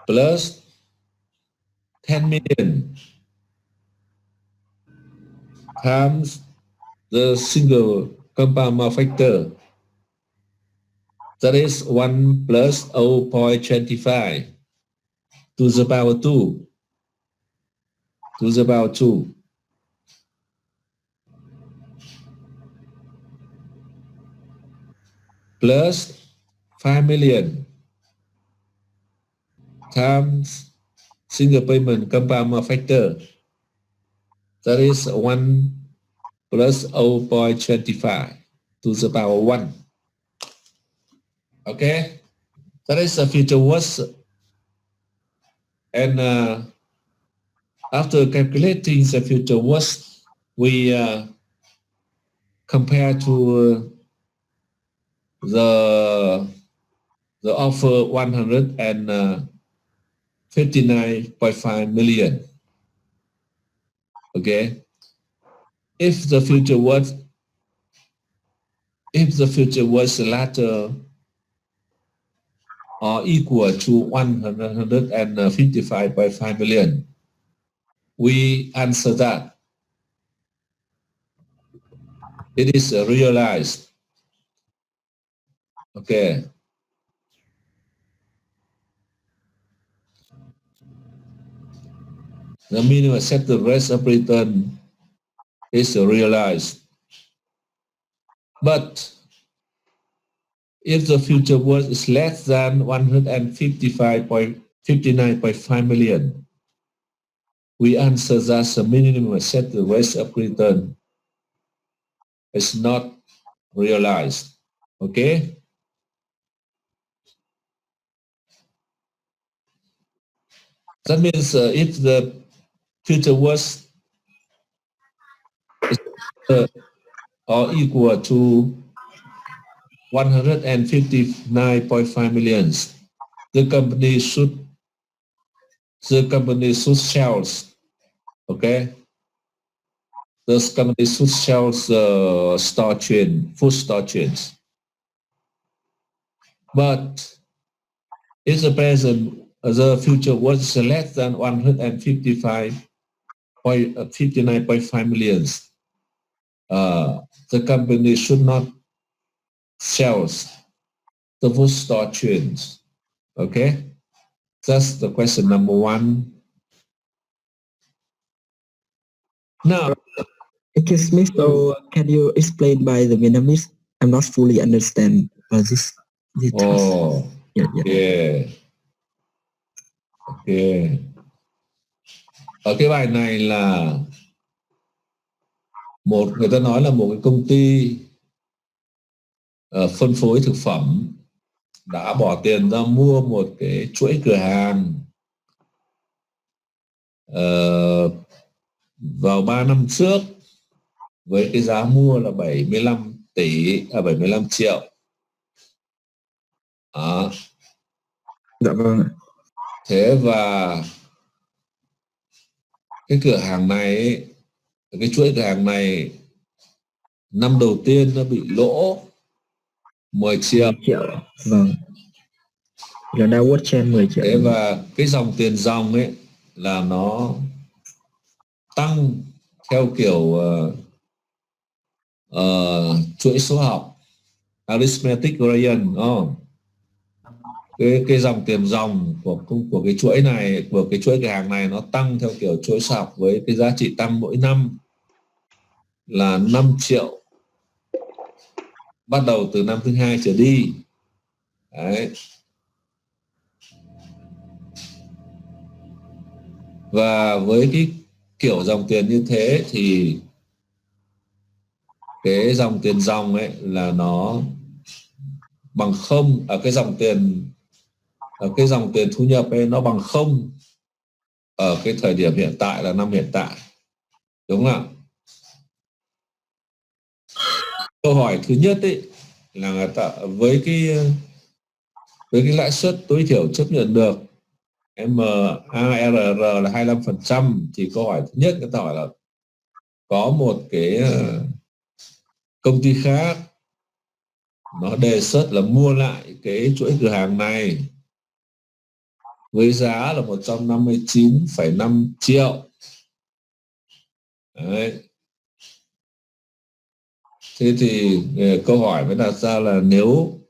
plus 10 million times the single compound mouth factor. That is 1 plus 0.25 to the power 2 plus 5 million times single payment compound mouth factor. That is 1 plus 0.25 to the power 1. Okay, that is the future words. And after calculating the future words, we compare to the offer 159.5 million. Okay, if the future words latter are equal to 155.5 million, we answer that it is realized. Okay. The minimum accepted rate of return is realized. But if the future worth is less than 159.5 million, we answer that the minimum accepted rate of return is not realized. Okay? That means if the future worth is or equal to 159.5 million, the company should sell. Okay? Those companies should sell food store chains. But if the present, the future was less than 159.5 million, the company should not sell the food store chains. Okay? That's the question number one. Now, Excuse me, so can you explain by the Vietnamese? I'm not fully understand this. Oh, yeah. Yeah. Okay. Ở cái bài này là người ta nói là một cái công ty phân phối thực phẩm đã bỏ tiền ra mua một cái chuỗi cửa hàng vào 3 năm trước với cái giá mua là 75 triệu. Đó. Dạ vâng. Thế và cái cửa hàng này, cái chuỗi cửa hàng này năm đầu tiên nó bị lỗ 10 triệu. Vâng. Là đã quất trên 10 triệu. Thế và cái dòng tiền dòng ấy là nó tăng theo kiểu chuỗi số học, arithmetic gradient, cái dòng tiền dòng của cái chuỗi này, của cái chuỗi cửa hàng này nó tăng theo kiểu chuỗi số học với cái giá trị tăng mỗi năm là 5 triệu bắt đầu từ năm thứ hai trở đi. Đấy. Và với cái kiểu dòng tiền như thế thì cái dòng tiền dòng ấy là nó bằng không, ở cái dòng tiền thu nhập ấy nó bằng không ở cái thời điểm hiện tại là năm hiện tại, đúng không ạ? Câu hỏi thứ nhất ấy là người ta với cái lãi suất tối thiểu chấp nhận được MARR là 25%, thì câu hỏi thứ nhất người ta hỏi là có một cái công ty khác nó đề xuất là mua lại cái chuỗi cửa hàng này với giá là 159,5 triệu. Đấy. Thế thì câu hỏi mới đặt ra là nếu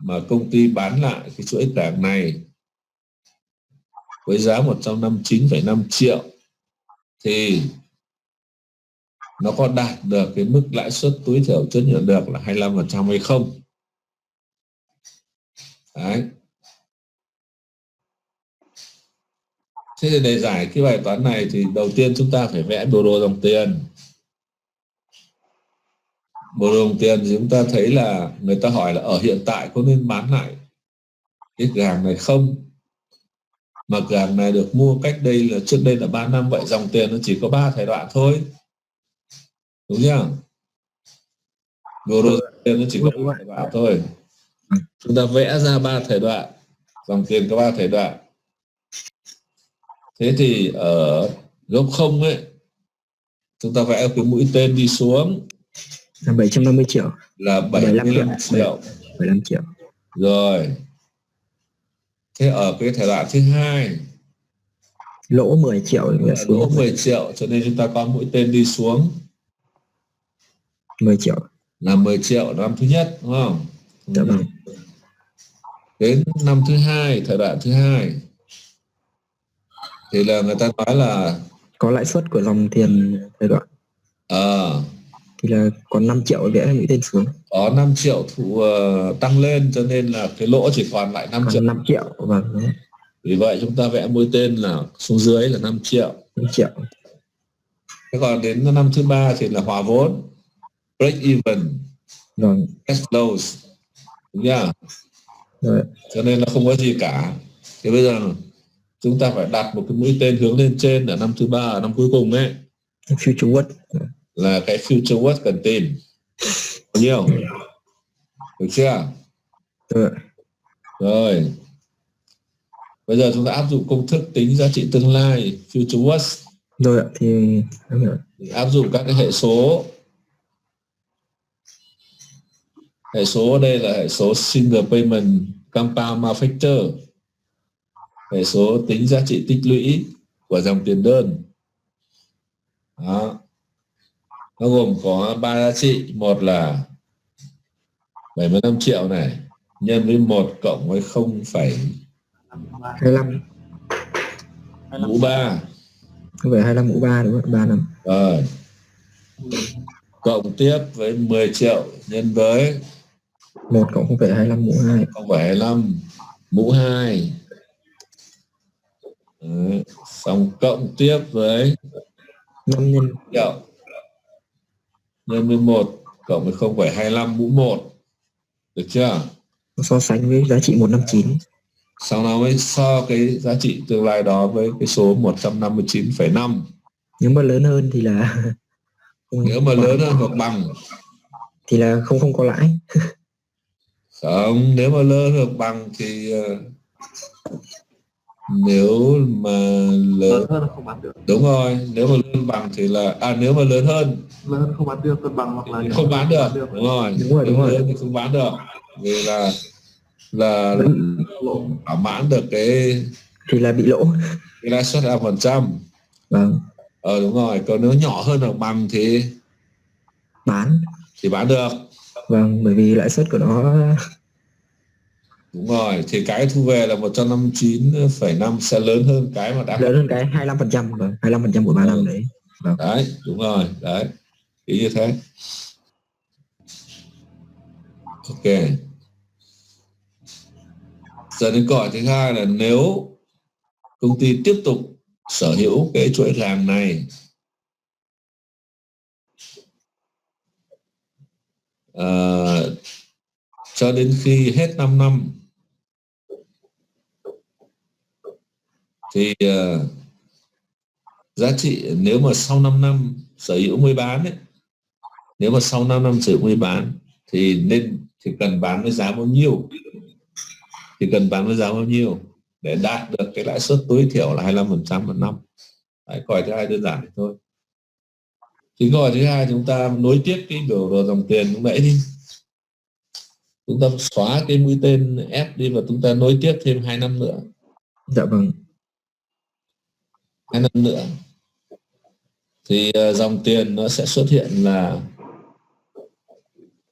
mà công ty bán lại cái chuỗi cửa hàng này với giá 159,5 triệu thì nó có đạt được cái mức lãi suất tối thiểu chấp nhận được là 25% hay không? Đấy. Thế thì để giải cái bài toán này thì đầu tiên chúng ta phải vẽ biểu đồ dòng tiền. một đồng tiền thì chúng ta thấy là người ta hỏi là ở hiện tại có nên bán lại cái cửa hàng này không, mà cửa hàng này được mua cách đây là trước đây là 3 năm, vậy dòng tiền nó chỉ có 3 thời đoạn thôi, đúng chưa? Euro dòng tiền nó chỉ có 3 thời đoạn thôi, chúng ta vẽ ra 3 thời đoạn, dòng tiền có 3 thời đoạn. Thế thì ở góc không ấy, chúng ta vẽ cái mũi tên đi xuống là 750 triệu, là 75 triệu. 75 triệu. Rồi. Thế ở cái thời đoạn thứ hai lỗ 10 triệu là lỗ 10 triệu, cho nên chúng ta có mũi tên đi xuống 10 triệu là 10 triệu năm thứ nhất, đúng không? dạ vâng. Đến năm thứ hai, thời đoạn thứ hai thì là người ta nói là có lãi suất của dòng tiền thời đoạn thì là còn 5 triệu vẽ mũi tên xuống, có 5 triệu tăng lên, cho nên là cái lỗ chỉ còn lại 5 còn triệu. 5 triệu vâng. Vì vậy chúng ta vẽ mũi tên là xuống dưới là 5 triệu. 5 triệu. Thế còn đến năm thứ ba thì là hòa vốn, break even, Vâng. cash flows, đúng chưa? Rồi. Cho nên là không có gì cả. Thì bây giờ chúng ta phải đặt một cái mũi tên hướng lên trên ở năm thứ ba, ở năm cuối cùng ấy, Future what là cái future what cần tìm bao nhiêu, được chưa? Rồi bây giờ chúng ta áp dụng công thức tính giá trị tương lai future what. Rồi ạ, thì áp dụng các cái hệ số. Hệ số ở đây là hệ số single payment compound factor, hệ số tính giá trị tích lũy của dòng tiền đơn. Đó. Nó gồm có 3 giá trị. Một là 75 triệu này nhân với 1 cộng với 0,25 mũ 3. 0,25 mũ 3 đúng không? 3 năm. Rồi. Cộng tiếp với 10 triệu nhân với 1 cộng 0,25 mũ 2. 0,25 mũ 2. Đấy. Xong cộng tiếp với 5 nhân triệu nhân với 1 cộng với 0,25 mũ 1. Được chưa? so sánh với giá trị 159. Sau đó mới so cái giá trị tương lai đó với cái số 159,5. Nếu mà lớn hơn thì là Nếu mà lớn hơn hoặc bằng thì là không có lãi. Không, nếu mà lớn hoặc bằng thì nếu mà lớn hơn không bán được. Đúng rồi, nếu mà lớn bằng thì là nếu mà lớn hơn không bán được, còn bằng hoặc là không bán được. Đúng rồi, lớn thì không bán được, vì là thỏa mãn được cái thì là bị lỗ, cái lãi suất 5%. Vâng. Đúng rồi, còn nếu nhỏ hơn hoặc bằng thì bán được. Vâng, bởi vì lãi suất của nó. Đúng rồi, thì cái thu về là 159,5 sẽ lớn hơn cái mà đang lớn hơn cái 25%, vâng, 25% của 3 năm đấy. Vâng. Đấy, đúng rồi, đấy, ý như thế. Ok. Giờ đến câu hỏi thứ hai là nếu công ty tiếp tục sở hữu cái chuỗi cửa hàng này cho đến khi hết 5 năm thì giá trị, nếu mà sau 5 năm sở hữu mới bán ấy, nếu mà sau 5 năm sở hữu mới bán thì cần bán với giá bao nhiêu? Để đạt được cái lãi suất tối thiểu là 25% một năm. Đấy, câu hỏi thứ hai đơn giản thôi. Thì câu hỏi thứ hai chúng ta nối tiếp cái biểu đồ dòng tiền lúc nãy đi. Chúng ta xóa cái mũi tên F đi và chúng ta nối tiếp thêm 2 năm nữa. Dạ vâng. 2 năm nữa thì dòng tiền nó sẽ xuất hiện là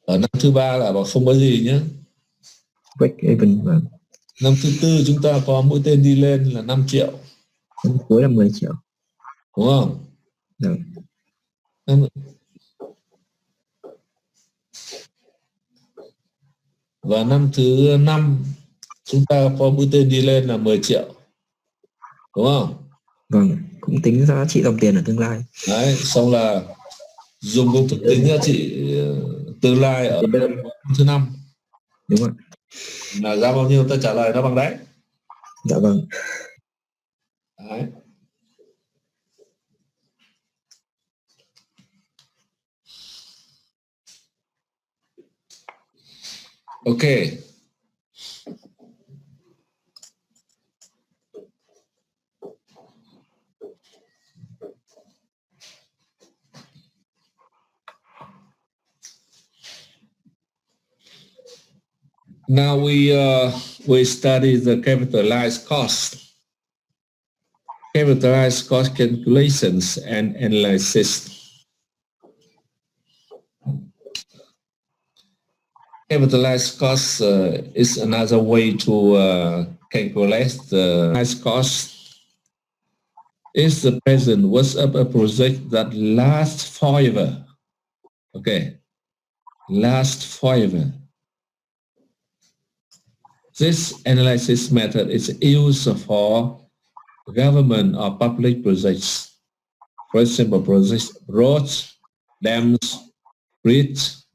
ở năm thứ ba là bảo không có gì nhé. Break even, vâng. Năm thứ tư chúng ta có mũi tên đi lên là 5 triệu. Năm cuối là 10 triệu. Đúng không? Dạ. Và năm thứ 5 chúng ta có mũi tên đi lên là 10 triệu. Đúng không? Vâng, cũng tính giá trị dòng tiền ở tương lai. Đấy, xong là dùng công thức tính giá trị Tương lai ở thứ 5. Đúng ạ. Là ra bao nhiêu ta trả lời nó bằng đấy. Dạ vâng. Đấy. Okay. Now we study the capitalized cost. Capitalized cost calculations and analysis. Capitalized cost is another way to calculate the capitalized cost. Is the present was of a project that lasts forever. Okay, last forever. This analysis method is used for government or public projects. For example, projects, roads, dams, bridges,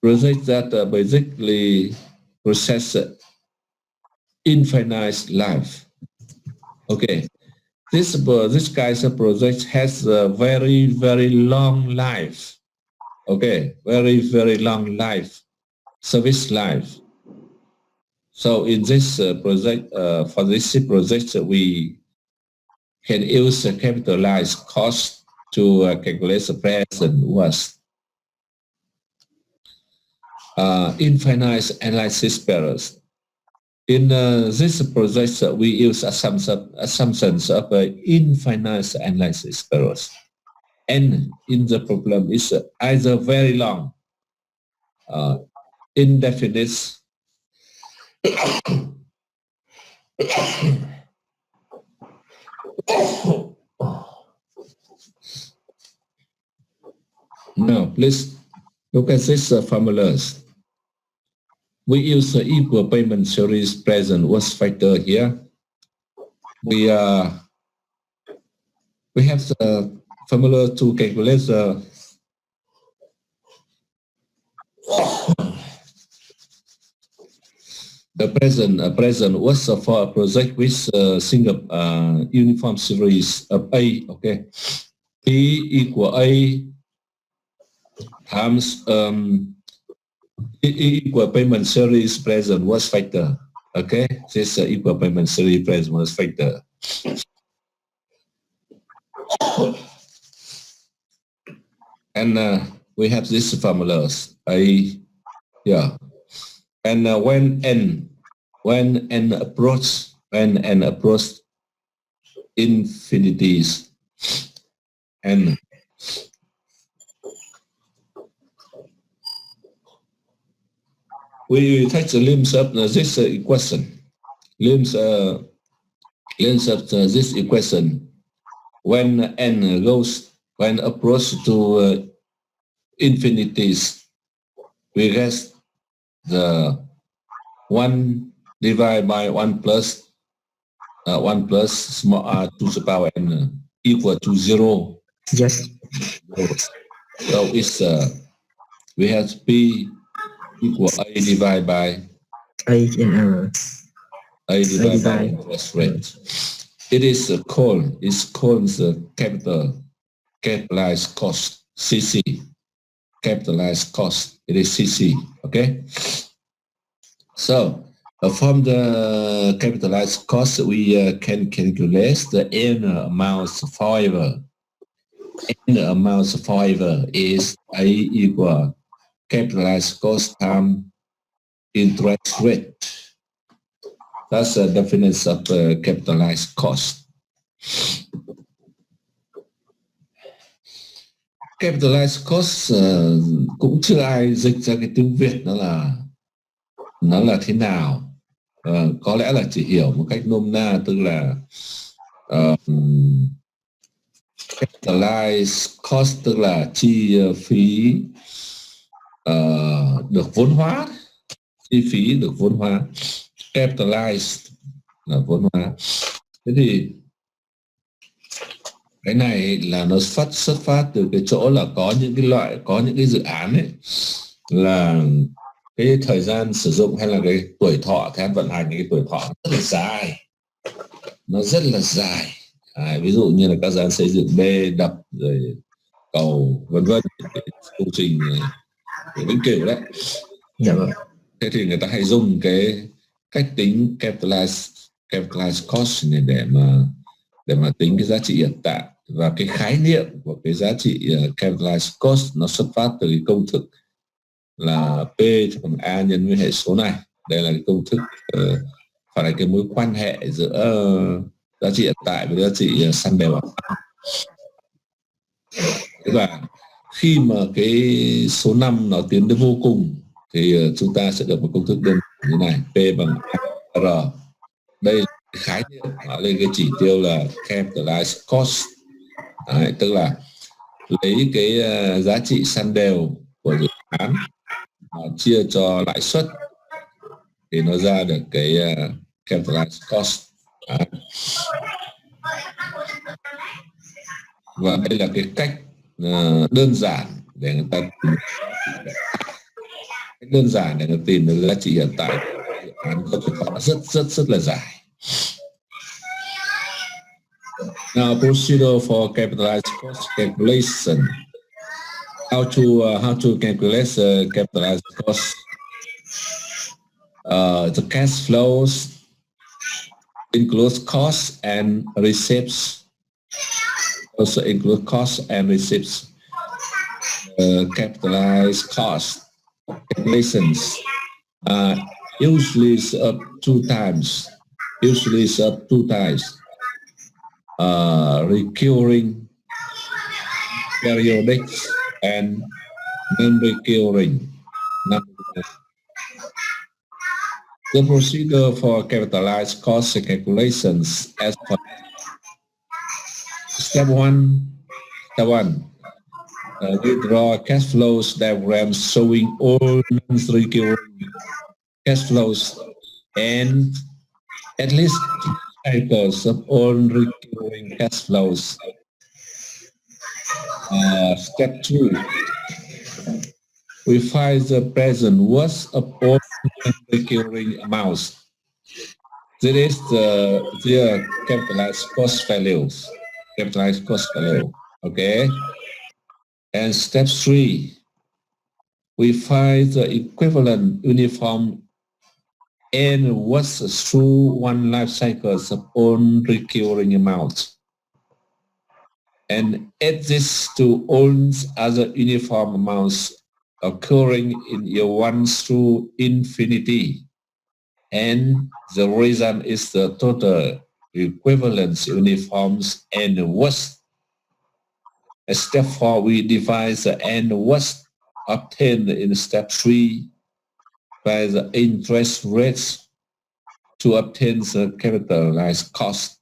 projects that basically process infinite life. Okay, this kind of project has a very long life. Okay, very long life, service life. So in this project, for this project, we can use the capitalized cost to calculate the present was. Infinite analysis errors. In this project, we use assumptions of infinite analysis errors. And in the problem is either very long, indefinite, now please look at these formulas. We use the equal payment series present was factor here. We have the formula to calculate the present was for a project with single uniform series of A. Okay, P equal A times equal payment series present was factor. Okay, this equal payment series present was factor. And we have these formulas. Yeah. And when n approach infinities, and we take the limits of this equation. Limits of this equation when n goes when approach to infinities, we get the 1 divided by 1 plus small r to the power n equal to 0. Yes. So it's we have p equal a divided by A in error. a divided by interest rate. It is called the capitalized cost, CC. Capitalized cost. It is CC. Okay. So from the capitalized cost, we can calculate the n amounts forever. N amounts forever is A equal capitalized cost times interest rate. That's the definition of capitalized cost. Capitalized cost cũng chưa ai dịch ra cái tiếng Việt nó là thế nào. Có lẽ là chỉ hiểu một cách nôm na, tức là capitalized cost tức là chi phí được vốn hóa, chi phí được vốn hóa. Capitalized là vốn hóa. Thế thì cái này là nó xuất phát từ cái chỗ là có những cái dự án ấy, là cái thời gian sử dụng hay là cái tuổi thọ thời gian vận hành, cái tuổi thọ rất là dài, nó rất là dài. Ví dụ như là các dự án xây dựng đê đập rồi cầu vân vân, công trình vĩnh cửu đấy. Dạ vâng. Thế thì người ta hay dùng cái cách tính capitalized cost này để mà tính cái giá trị hiện tại. Và cái khái niệm của cái giá trị capitalized cost nó xuất phát từ cái công thức là P cho bằng A nhân với hệ số này. Đây là cái công thức phản ánh cái mối quan hệ giữa giá trị hiện tại với giá trị săn đều. Và khi mà cái số 5 nó tiến đến vô cùng thì chúng ta sẽ được một công thức đơn giản như này: P bằng R. Đây là khái niệm ở đây, cái chỉ tiêu là capitalized cost. Đấy, tức là lấy cái giá trị săn đều của dự án chia cho lãi suất thì nó ra được cái capitalized cost. Đấy. Và đây là cái cách đơn giản để người ta tìm được giá trị hiện tại của dự án có tuổi thọ rất là dài. Now, procedure for capitalized cost calculation. How to calculate the capitalized cost? The cash flows includes costs and receipts. Also include costs and receipts. Capitalized cost calculations usually is up two times. Recurring, periodic, and non-recurring. The procedure for capitalized cost calculations as follows. Step one, we draw cash flows diagram showing all non-recurring cash flows and at least cycles of all recurring cash flows. Step two, we find the present worth of all non-recurring amounts. This is the capitalized cost values. Okay. And step three, we find the equivalent uniform and what's through one life cycles of all recurring amounts, and add this to all other uniform amounts occurring in year one through infinity, and the result is the total equivalence uniforms and worth. Step 4, we divide the and worth obtained in step 3 by the interest rates to obtain the capitalized cost.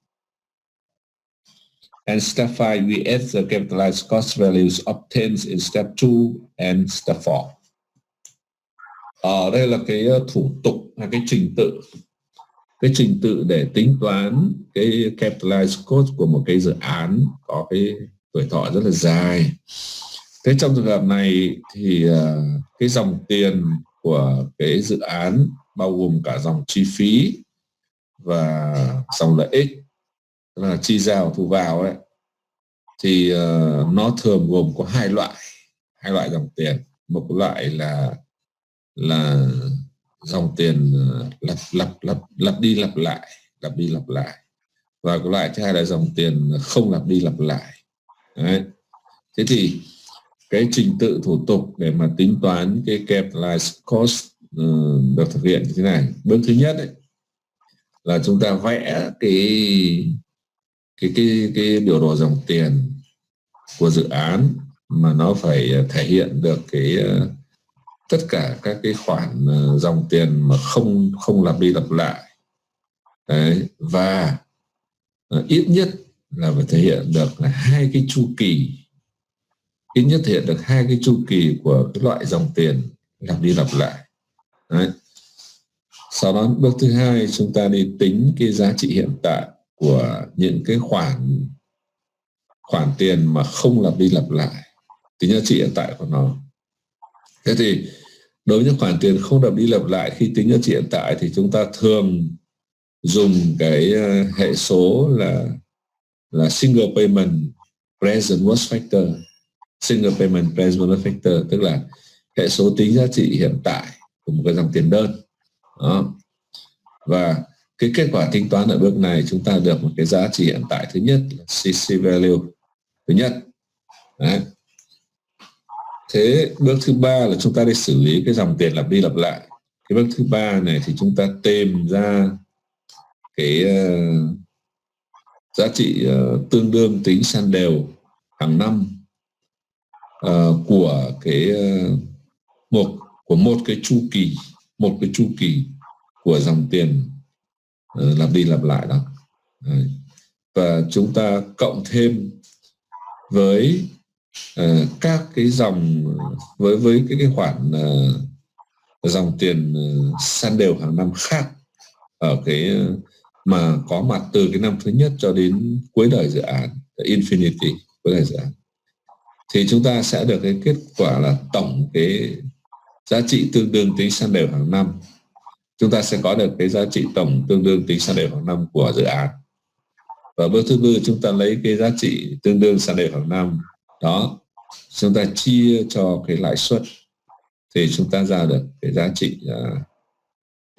And step 5, we add the capitalized cost values obtained in step 2 and step 4. Ở đây là cái thủ tục, là cái trình tự để tính toán cái capitalized cost của một cái dự án có cái tuổi thọ rất là dài. Thế trong trường hợp này thì cái dòng tiền của cái dự án bao gồm cả dòng chi phí và dòng lợi ích, tức là chi ra và thu vào ấy, thì nó thường gồm có hai loại dòng tiền. Một loại là dòng tiền lặp đi lặp lại, và cái loại thứ hai là dòng tiền không lặp đi lặp lại. Đấy. Thế thì cái trình tự thủ tục để mà tính toán cái capitalized cost được thực hiện như thế này. Bước thứ nhất ấy, là chúng ta vẽ cái biểu đồ dòng tiền của dự án mà nó phải thể hiện được cái tất cả các cái khoản dòng tiền mà không lặp đi lặp lại. Đấy. Và ít nhất là phải thể hiện được hai cái chu kỳ, của cái loại dòng tiền lặp đi lặp lại. Đấy. Sau đó bước thứ hai, chúng ta đi tính cái giá trị hiện tại của những cái khoản tiền mà không lặp đi lặp lại, tính giá trị hiện tại của nó. Thế thì đối với những khoản tiền không lặp đi lặp lại khi tính giá trị hiện tại thì chúng ta thường dùng cái hệ số là single payment present worth factor. Single payment present worth factor tức là hệ số tính giá trị hiện tại của một cái dòng tiền đơn. Đó. Và cái kết quả tính toán ở bước này chúng ta được một cái giá trị hiện tại thứ nhất là CC value thứ nhất. Đấy. Thế bước thứ ba là chúng ta đi xử lý cái dòng tiền lặp đi lặp lại. Cái bước thứ ba này thì chúng ta tìm ra cái giá trị tương đương tính san đều hàng năm của cái một cái chu kỳ của dòng tiền lặp đi lặp lại đó. Đấy. Và chúng ta cộng thêm với các cái dòng với cái khoản dòng tiền san đều hàng năm khác ở cái mà có mặt từ cái năm thứ nhất cho đến cuối đời dự án, infinity, cuối đời dự án, thì chúng ta sẽ được cái kết quả là tổng cái giá trị tương đương tính san đều hàng năm. Chúng ta sẽ có được cái giá trị tổng tương đương tính san đều hàng năm của dự án. Và bước thứ tư chúng ta lấy cái giá trị tương đương san đều hàng năm đó, chúng ta chia cho cái lãi suất thì chúng ta ra được cái giá trị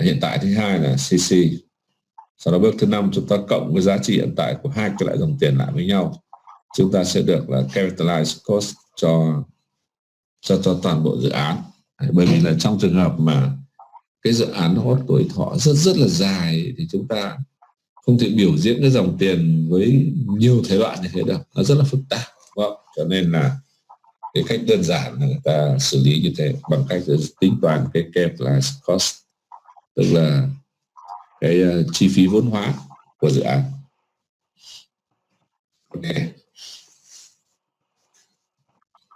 hiện tại thứ hai là CC. Sau đó bước thứ năm chúng ta cộng cái giá trị hiện tại của hai cái loại dòng tiền lại với nhau, chúng ta sẽ được là capitalized cost cho toàn bộ dự án. Bởi vì là trong trường hợp mà cái dự án nó có tuổi thọ rất là dài thì chúng ta không thể biểu diễn cái dòng tiền với nhiều thể loại như thế được, nó rất là phức tạp. Cho nên là cái cách đơn giản là người ta xử lý như thế bằng cách tính toán cái capitalized cost, tức là cái chi phí vốn hóa của dự án. Ok.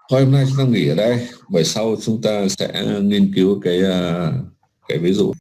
Thôi hôm nay chúng ta nghỉ ở đây, bởi sau chúng ta sẽ nghiên cứu cái ví dụ